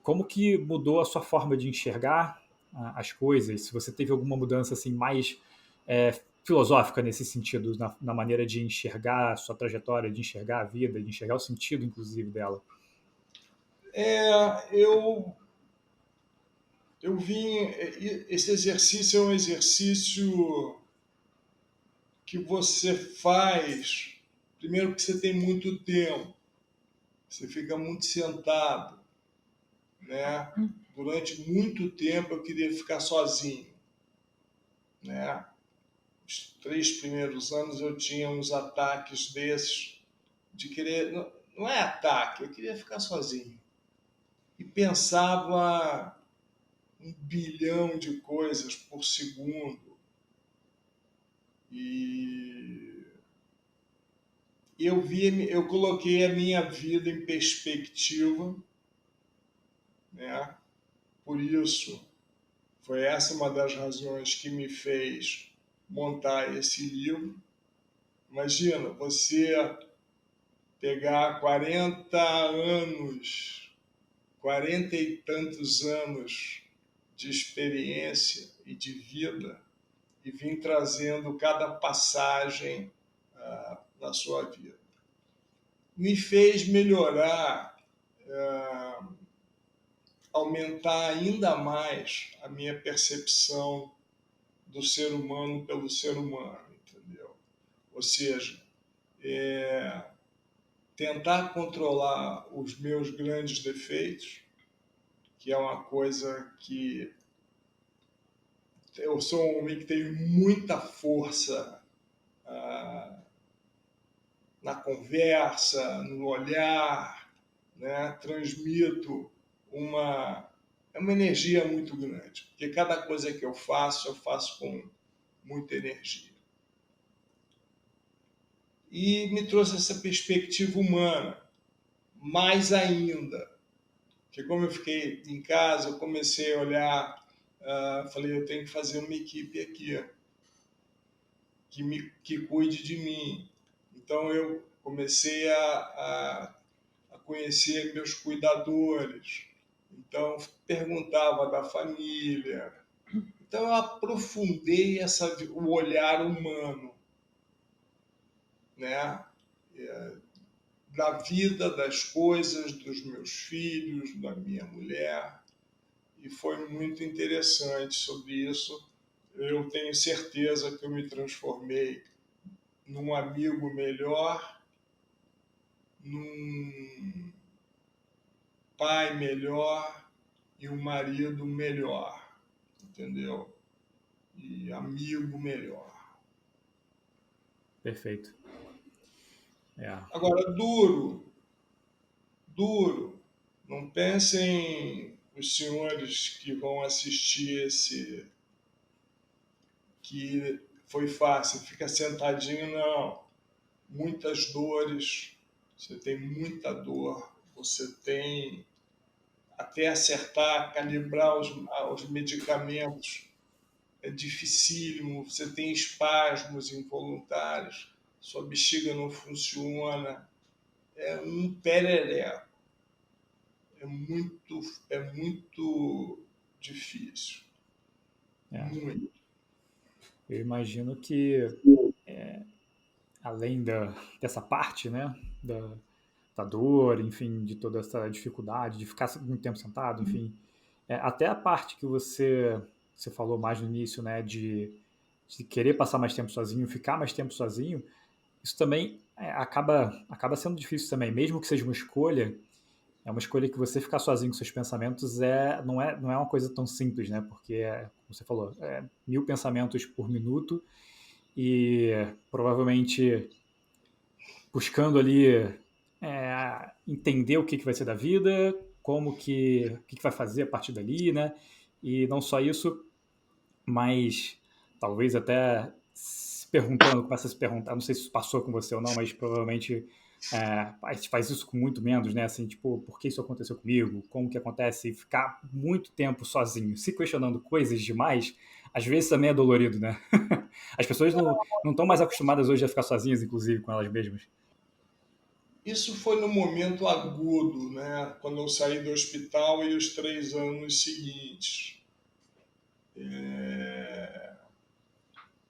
como que mudou a sua forma de enxergar as coisas, se você teve alguma mudança assim mais filosófica nesse sentido, na maneira de enxergar a sua trajetória, de enxergar a vida, de enxergar o sentido, inclusive, dela. Eu eu vim. Esse exercício é um exercício que você faz, primeiro que você tem muito tempo, você fica muito sentado, né? Durante muito tempo eu queria ficar sozinho, né? Os 3 primeiros anos eu tinha uns ataques desses, de querer. Não, não é ataque, eu queria ficar sozinho. E pensava 1 bilhão de coisas por segundo. E eu coloquei a minha vida em perspectiva, né? Por isso, foi essa uma das razões que me fez montar esse livro. Imagina, você pegar 40 anos, 40 e tantos anos de experiência e de vida e vir trazendo cada passagem na sua vida. Me fez melhorar, aumentar ainda mais a minha percepção do ser humano pelo ser humano, entendeu? Ou seja, tentar controlar os meus grandes defeitos, que é uma coisa que eu sou um homem que tem muita força na conversa, no olhar, né? Transmito uma uma energia muito grande, porque cada coisa que eu faço com muita energia. E me trouxe essa perspectiva humana, mais ainda, porque como eu fiquei em casa, eu comecei a olhar, falei, eu tenho que fazer uma equipe aqui que cuide de mim. Então eu comecei a conhecer meus cuidadores. Então perguntava da família. Então eu aprofundei o olhar humano, né? Da vida, das coisas, dos meus filhos, da minha mulher. E foi muito interessante sobre isso. Eu tenho certeza que eu me transformei num amigo melhor, num pai melhor e um marido melhor, entendeu? E amigo melhor. Perfeito. É. Agora, duro, duro. Não pensem os senhores que vão assistir esse que foi fácil, fica sentadinho, não. Muitas dores, você tem muita dor, você tem até acertar, calibrar os medicamentos, é dificílimo, você tem espasmos involuntários, sua bexiga não funciona, é um pereré, é muito difícil, É. muito. Eu imagino que, além dessa parte, né, da, da dor, enfim, de toda essa dificuldade de ficar muito tempo sentado, enfim, até a parte que você falou mais no início, né, de querer passar mais tempo sozinho, ficar mais tempo sozinho, isso também acaba sendo difícil também, mesmo que seja uma escolha. É uma escolha que você ficar sozinho com seus pensamentos não é uma coisa tão simples, né? Porque, como você falou, 1000 pensamentos por minuto e provavelmente buscando ali entender o que vai ser da vida, o que vai fazer a partir dali, né? E não só isso, mas talvez até se perguntando, começa a se perguntar, não sei se isso passou com você ou não, mas provavelmente a gente faz isso com muito menos, né? Assim, tipo, por que isso aconteceu comigo? Como que acontece? E ficar muito tempo sozinho, se questionando coisas demais, às vezes também é dolorido, né? As pessoas não estão mais acostumadas hoje a ficar sozinhas, inclusive, com elas mesmas. Isso foi no momento agudo, né? Quando eu saí do hospital e os 3 anos seguintes.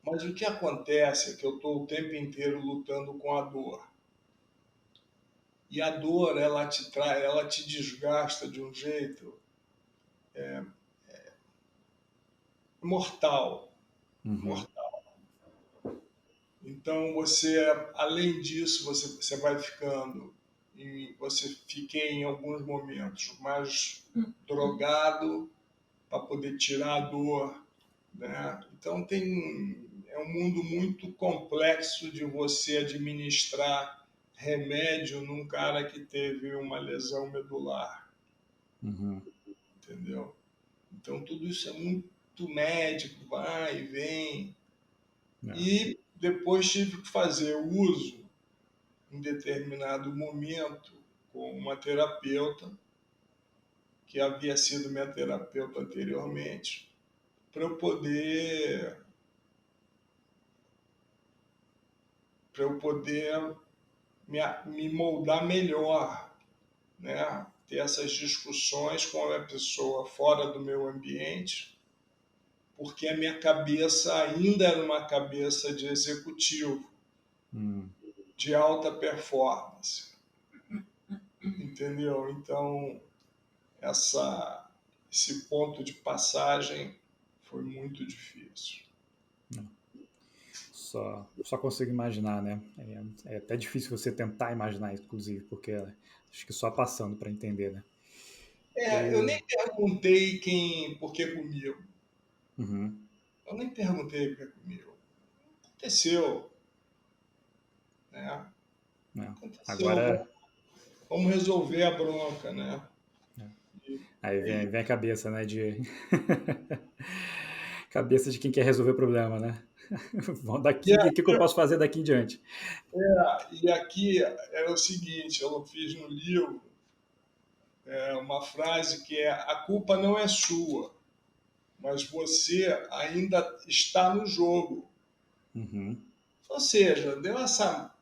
Mas o que acontece é que eu estou o tempo inteiro lutando com a dor. E a dor, ela te desgasta de um jeito mortal, Uhum. mortal. Então você, além disso, você vai ficando e você fiquei em alguns momentos mais drogado para poder tirar a dor, né? Então é um mundo muito complexo de você administrar remédio num cara que teve uma lesão medular, Uhum. entendeu? Então tudo isso é muito médico, vai e vem. É. E depois tive que fazer uso, em determinado momento, com uma terapeuta, que havia sido minha terapeuta anteriormente, para eu poder, para eu poder me moldar melhor, né? Ter essas discussões com a pessoa fora do meu ambiente, porque a minha cabeça ainda era uma cabeça de executivo, Hum. de alta performance, entendeu? Então, esse ponto de passagem foi muito difícil. Só consigo imaginar, né? É até difícil você tentar imaginar isso, inclusive, porque acho que só passando para entender, né? Eu Eu, nem perguntei por que comigo. uhum, Eu nem perguntei por que comigo. Aconteceu, né? né? Aconteceu. Agora, Vamos resolver a bronca, né? né? E Aí aí, vem a cabeça, né? De cabeça de quem quer resolver o problema, né? e, Daqui, o que eu posso fazer daqui em diante? e aqui era o seguinte, eu fiz no livro uma frase que é: a culpa não é sua, mas você ainda está no jogo. Uhum, Ou seja, deu essa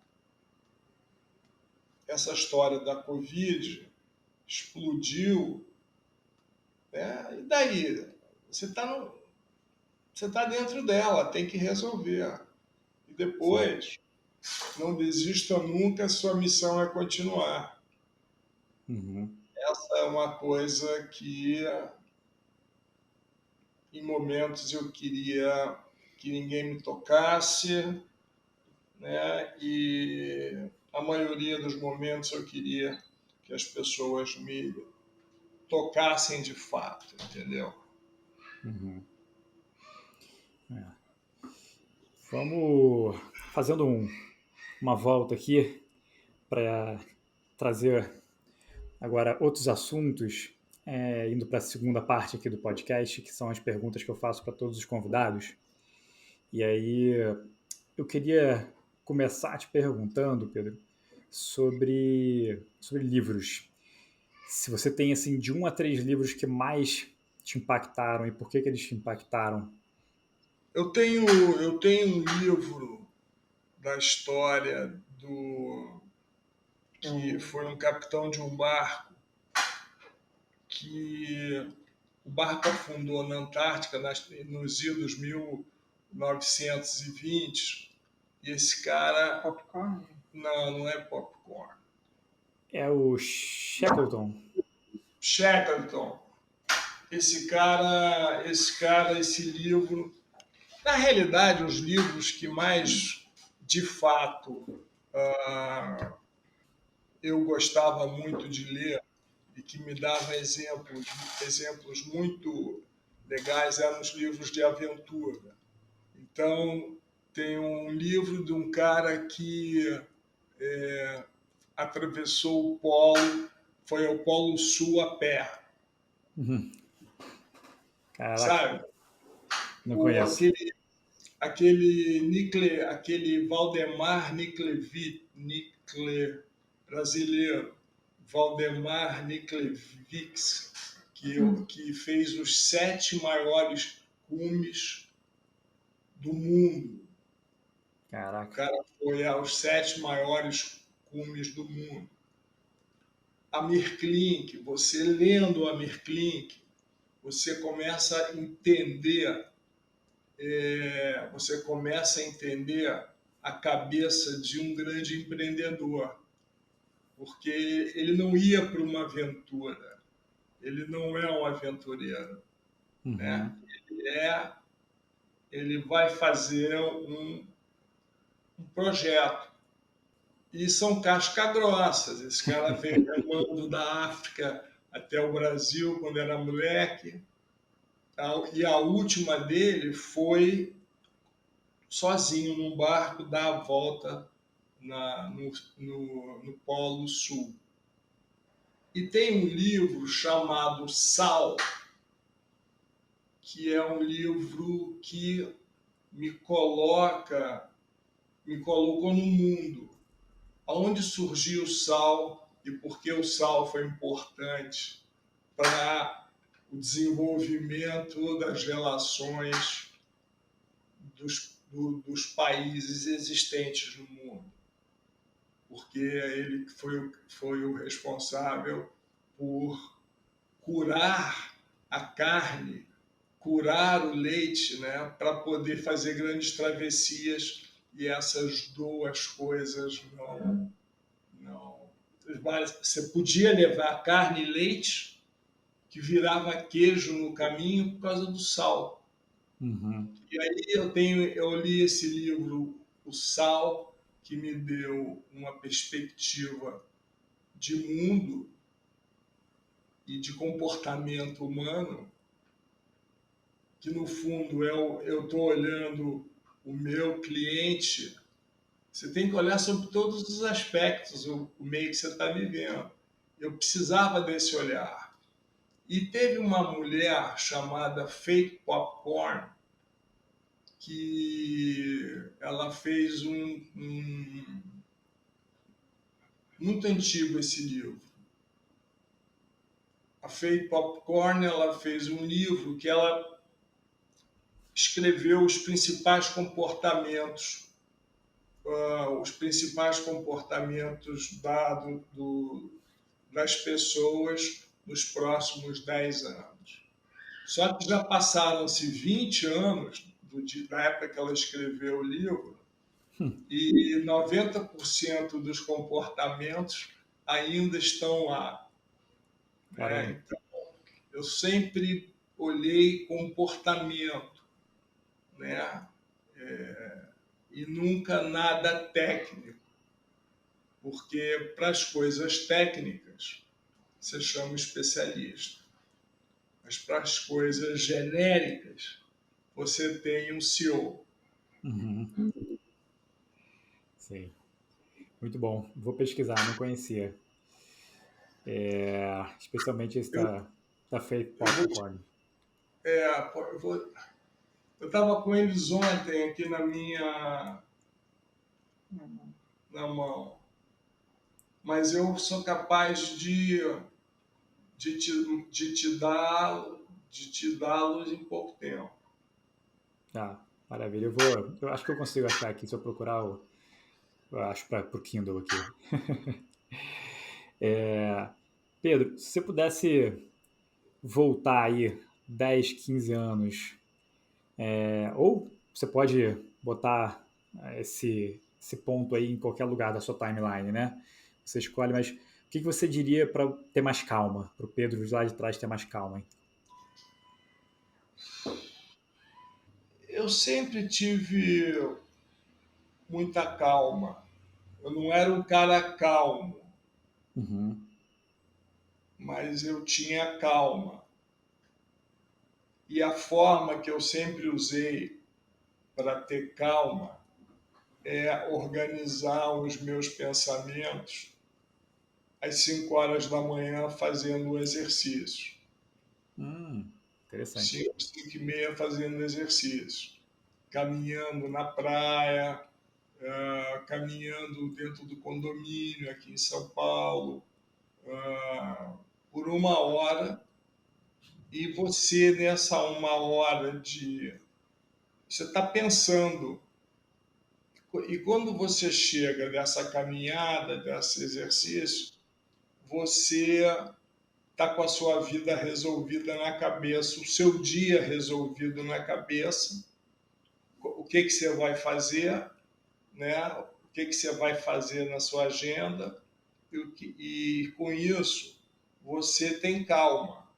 história da Covid, explodiu, né? E daí? Você está você tá dentro dela, tem que resolver. E sim. depois, não desista nunca, sua missão é continuar. Uhum, Essa é uma coisa que, em momentos, eu queria que ninguém me tocasse, né? E a maioria dos momentos eu queria que as pessoas me tocassem de fato, entendeu? uhum. É. Vamos fazendo uma volta aqui para trazer agora outros assuntos, indo para a segunda parte aqui do podcast, que são as perguntas que eu faço para todos os convidados. E aí eu queria começar te perguntando, Pedro, sobre livros. Se você tem assim de 1 a 3 livros que mais te impactaram e por que eles te impactaram. Eu tenho um livro da história do que foi um capitão de um barco que o barco afundou na Antártica nos idos 1800 1920. E esse cara... Popcorn? Não é Popcorn. É o Shackleton. Shackleton. Esse livro... Na realidade, os livros que mais, de fato, eu gostava muito de ler e que me dava exemplos muito legais eram os livros de aventura. Então, tem um livro de um cara que atravessou o Polo, foi ao Polo Sul a pé, Caraca, sabe? não O, conheço. aquele Valdemar brasileiro, Valdemar Niklevics, que fez os 7 maiores cumes do mundo. O Caraca. cara foi aos 7 maiores cumes do mundo. Amir Klink, você lendo Amir Klink, você começa a entender a cabeça de um grande empreendedor, porque ele não ia para uma aventura, ele não é um aventureiro, né? Ele vai fazer um projeto. E são casca-grossas. Esse cara veio remando da África até o Brasil quando era moleque. E a última dele foi sozinho num barco dar a volta no Polo Sul. E tem um livro chamado Sal, que é um livro que me colocou no mundo. Onde surgiu o sal e por que o sal foi importante para o desenvolvimento das relações dos países existentes no mundo. Porque ele foi o responsável por curar a carne, curar o leite, né, para poder fazer grandes travessias, e essas duas coisas não. Você podia levar carne e leite, que virava queijo no caminho por causa do sal. E aí eu li esse livro, O Sal, que me deu uma perspectiva de mundo e de comportamento humano, que no fundo eu estou olhando o meu cliente. Você tem que olhar sobre todos os aspectos, o meio que você está vivendo. Eu precisava desse olhar. E teve uma mulher chamada Faith Popcorn, que ela fez muito antigo esse livro. A Faith Popcorn, ela fez um livro que ela escreveu os principais comportamentos das pessoas nos próximos 10 anos. Só que já passaram-se 20 anos da época que ela escreveu o livro e 90% dos comportamentos ainda estão lá. Então, eu sempre olhei comportamento, né? E nunca nada técnico, porque para as coisas técnicas você chama especialista, mas para as coisas genéricas você tem um CEO. Sim, muito bom. Vou pesquisar, não conhecia. Especialmente esse da Faith Popcorn. Eu estava com eles ontem aqui na mão, mas eu sou capaz de te dá-los em pouco tempo. Maravilha. Eu acho que eu consigo achar aqui, se eu procurar eu acho para o Kindle aqui. Pedro, se você pudesse voltar aí 10, 15 anos, ou você pode botar esse ponto aí em qualquer lugar da sua timeline, né? Você escolhe, mas o que você diria para ter mais calma, para o Pedro lá de trás ter mais calma? Hein? Eu sempre tive muita calma. Eu não era um cara calmo, Uhum. mas eu tinha calma. E a forma que eu sempre usei para ter calma é organizar os meus pensamentos às 5 horas da manhã fazendo um exercício. Interessante. 5, 5 e meia fazendo exercício. Caminhando na praia, caminhando dentro do condomínio aqui em São Paulo, por 1 hora. E você, nessa 1 hora você está pensando. E quando você chega dessa caminhada, desse exercício, você está com a sua vida resolvida na cabeça, o seu dia resolvido na cabeça, o que, que você vai fazer, né? O que, que você vai fazer na sua agenda, e com isso você tem calma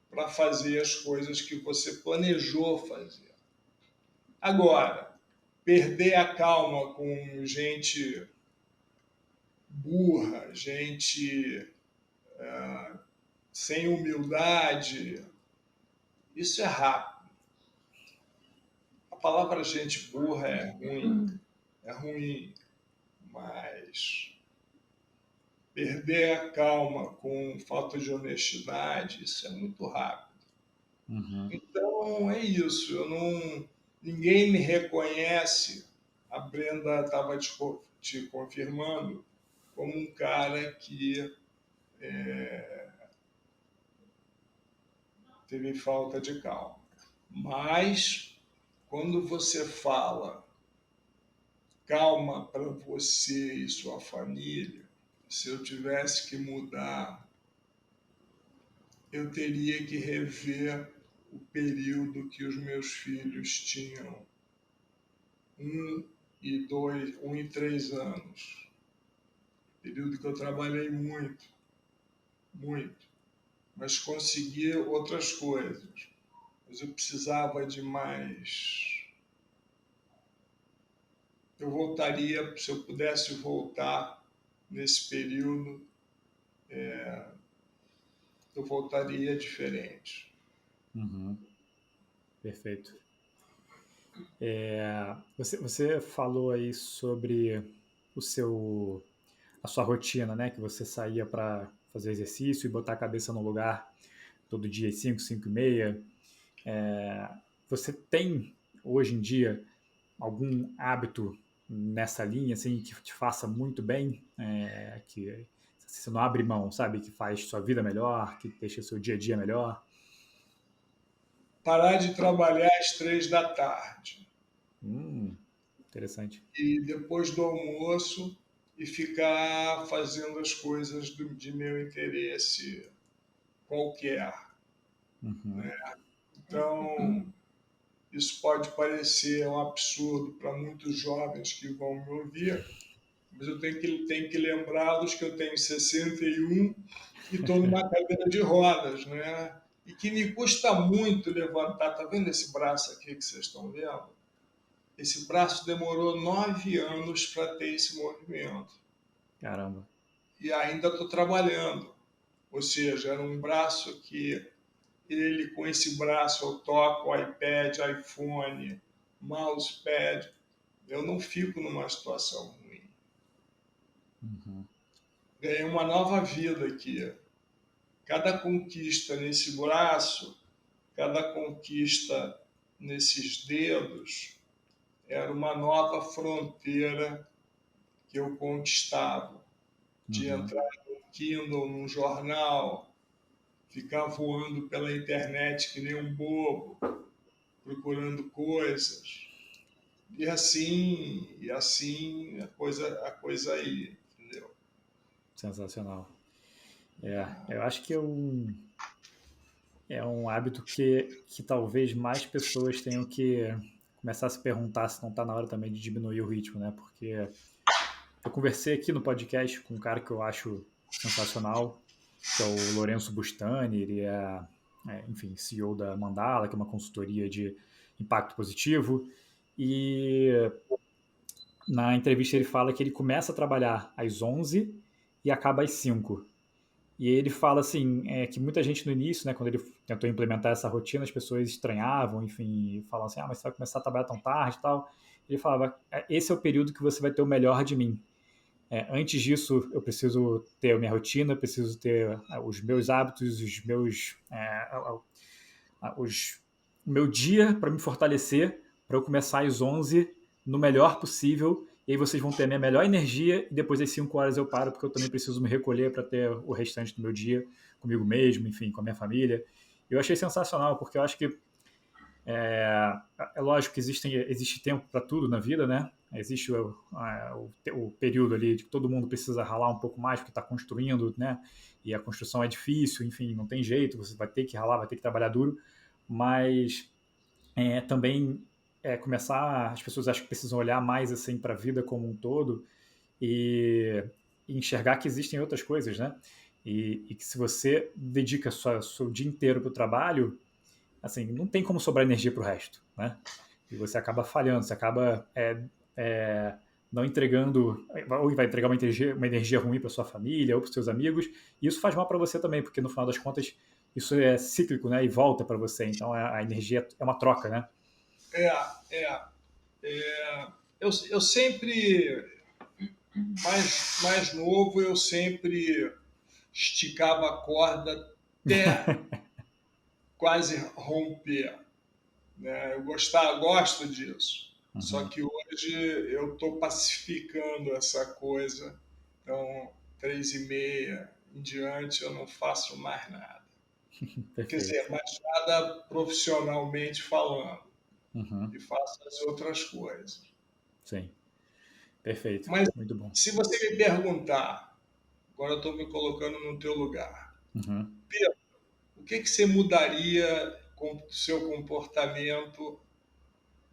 para fazer as coisas que você planejou fazer. Agora, perder a calma com gente burra, gente sem humildade, isso é rápido. A palavra gente burra é ruim, mas perder a calma com falta de honestidade, isso é muito rápido. Uhum. Então é isso, ninguém me reconhece, a Brenda estava te confirmando, como um cara que teve falta de calma. Mas quando você fala calma para você e sua família, se eu tivesse que mudar, eu teria que rever o período que os meus filhos tinham 1 e 3 anos. Período que eu trabalhei muito, muito, mas consegui outras coisas. Mas eu precisava de mais. Eu voltaria, se eu pudesse voltar nesse período, eu voltaria diferente. Uhum. Perfeito. Você falou aí sobre a sua rotina, né? Que você saía para fazer exercício e botar a cabeça no lugar todo dia às 5, 5 e meia. Você tem, hoje em dia, algum hábito nessa linha, assim, que te faça muito bem, que você não abre mão, sabe? Que faz sua vida melhor, que deixa seu dia a dia melhor? Parar de trabalhar às 3 da tarde Interessante. e depois do almoço e ficar fazendo as coisas de meu interesse qualquer. Uhum. Então, isso pode parecer um absurdo para muitos jovens que vão me ouvir, mas eu tenho que lembrá-los que eu tenho 61 e estou numa cadeira de rodas, né? E que me custa muito levantar. Tá vendo esse braço aqui que vocês estão vendo? Esse braço demorou 9 anos para ter esse movimento. Caramba. E ainda estou trabalhando. Ou seja, era um braço que com esse braço eu toco iPad, iPhone, mousepad. Eu não fico numa situação ruim. Uhum. Ganhei uma nova vida aqui. Cada conquista nesse braço, cada conquista nesses dedos, era uma nova fronteira que eu conquistava. De Uhum. entrar num Kindle, num jornal, ficar voando pela internet que nem um bobo, procurando coisas. E assim a coisa aí, entendeu? Sensacional. Eu acho que é um hábito que talvez mais pessoas tenham que começar a se perguntar se não está na hora também de diminuir o ritmo, né? Porque eu conversei aqui no podcast com um cara que eu acho sensacional, que é o Lourenço Bustani. Ele enfim, CEO da Mandala, que é uma consultoria de impacto positivo. E na entrevista ele fala que ele começa a trabalhar às 11 e acaba às 5. E ele fala assim, que muita gente no início, né, quando ele tentou implementar essa rotina, as pessoas estranhavam, enfim, falam assim, mas você vai começar a trabalhar tão tarde e tal. Ele falava, esse é o período que você vai ter o melhor de mim. Antes disso, eu preciso ter a minha rotina, preciso ter os meus hábitos, o meu dia para me fortalecer, para eu começar às 11 no melhor possível, e aí vocês vão ter a minha melhor energia, e depois às 5 horas eu paro, porque eu também preciso me recolher para ter o restante do meu dia comigo mesmo, enfim, com a minha família. Eu achei sensacional, porque eu acho que é lógico que existe tempo para tudo na vida, né? Existe o período ali de que todo mundo precisa ralar um pouco mais porque está construindo, né? E a construção é difícil, enfim, não tem jeito, você vai ter que ralar, vai ter que trabalhar duro, mas também começar, as pessoas acho que precisam olhar mais assim para a vida como um todo e enxergar que existem outras coisas, né? E que se você dedica seu dia inteiro para o trabalho, assim, não tem como sobrar energia para o resto, né? E você acaba falhando, você acaba não entregando, ou vai entregar uma energia ruim para sua família ou para os seus amigos, e isso faz mal para você também, porque no final das contas isso é cíclico, né? E volta para você, então a energia é uma troca, né? É, é. Eu sempre, mais novo, eu sempre esticava a corda até quase romper. Né? Gosto disso. Só Uhum. que hoje eu estou pacificando essa coisa. Então, 3h30 em diante, eu não faço mais nada. Quer Perfeito. dizer, mais nada profissionalmente falando. Uhum. E faço as outras coisas. Sim, perfeito. Mas Muito bom. se você me perguntar, agora eu estou me colocando no teu lugar, Uhum. Pedro, o que você mudaria com o seu comportamento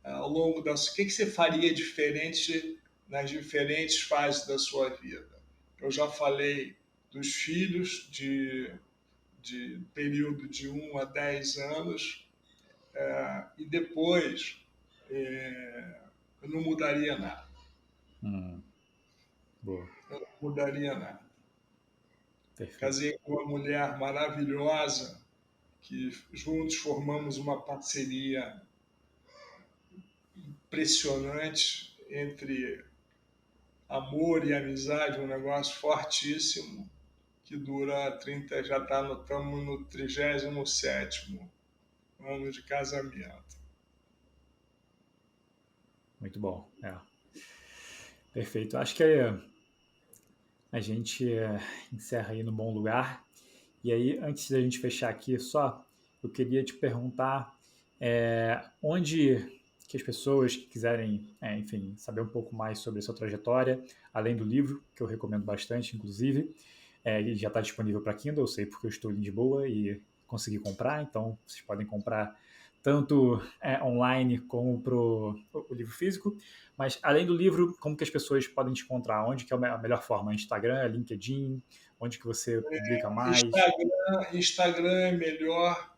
ao longo das... O que você faria diferente nas diferentes fases da sua vida? Eu já falei dos filhos de período de 1 a 10 anos, e depois eu não mudaria nada. Boa. Eu não mudaria nada. Perfeito. Casei com uma mulher maravilhosa, que juntos formamos uma parceria impressionante entre amor e amizade, um negócio fortíssimo, que dura 30, estamos no 37º ano de casamento. Muito bom. Perfeito. Acho que a gente encerra aí no bom lugar. E aí, antes da gente fechar aqui, eu queria te perguntar onde que as pessoas que quiserem, enfim, saber um pouco mais sobre a sua trajetória, além do livro, que eu recomendo bastante, inclusive, ele já está disponível para Kindle, eu sei porque eu estou em Lisboa e consegui comprar, então vocês podem comprar tanto online como pro o livro físico. Mas além do livro, como que as pessoas podem te encontrar? Onde que é a melhor forma? Instagram, LinkedIn? Onde que você publica mais? Instagram é melhor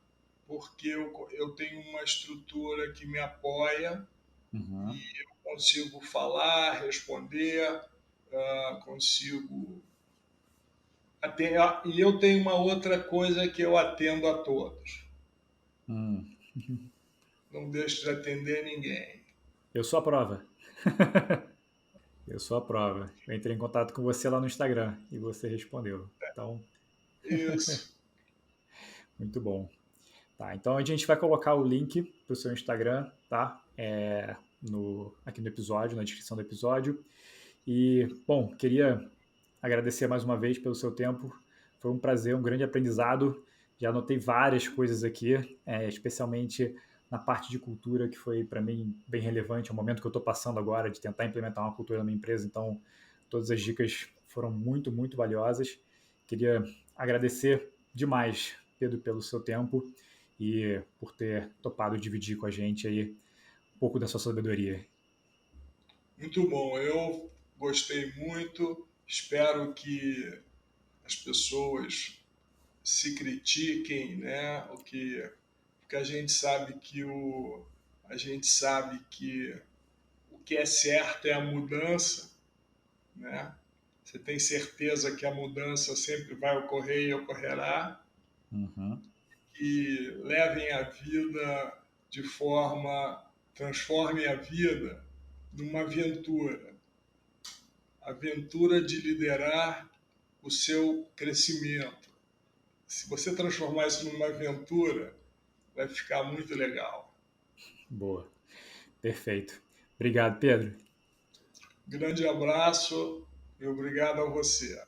porque eu tenho uma estrutura que me apoia Uhum. e eu consigo falar, responder, consigo e eu tenho uma outra coisa que eu atendo a todos. Hum. Não deixo de atender ninguém. Eu sou a prova. Eu sou a prova. Eu entrei em contato com você lá no Instagram e você respondeu. Então, Isso. muito bom. Tá, então a gente vai colocar o link para o seu Instagram, tá? Aqui no episódio, na descrição do episódio. E, bom, queria agradecer mais uma vez pelo seu tempo. Foi um prazer, um grande aprendizado. Já anotei várias coisas aqui, especialmente na parte de cultura, que foi para mim bem relevante. É o momento que eu estou passando agora de tentar implementar uma cultura na minha empresa. Então, todas as dicas foram muito, muito valiosas. Queria agradecer demais, Pedro, pelo seu tempo e por ter topado dividir com a gente aí um pouco da sua sabedoria. Muito bom, eu gostei muito. Espero que as pessoas se critiquem, né? Porque a gente sabe que o que é certo é a mudança, né? Você tem certeza que a mudança sempre vai ocorrer e ocorrerá, Uhum. e levem a vida de forma, transformem a vida numa aventura, aventura de liderar o seu crescimento. Se você transformar isso numa aventura, vai ficar muito legal. Boa. Perfeito. Obrigado, Pedro. Grande abraço e obrigado a você.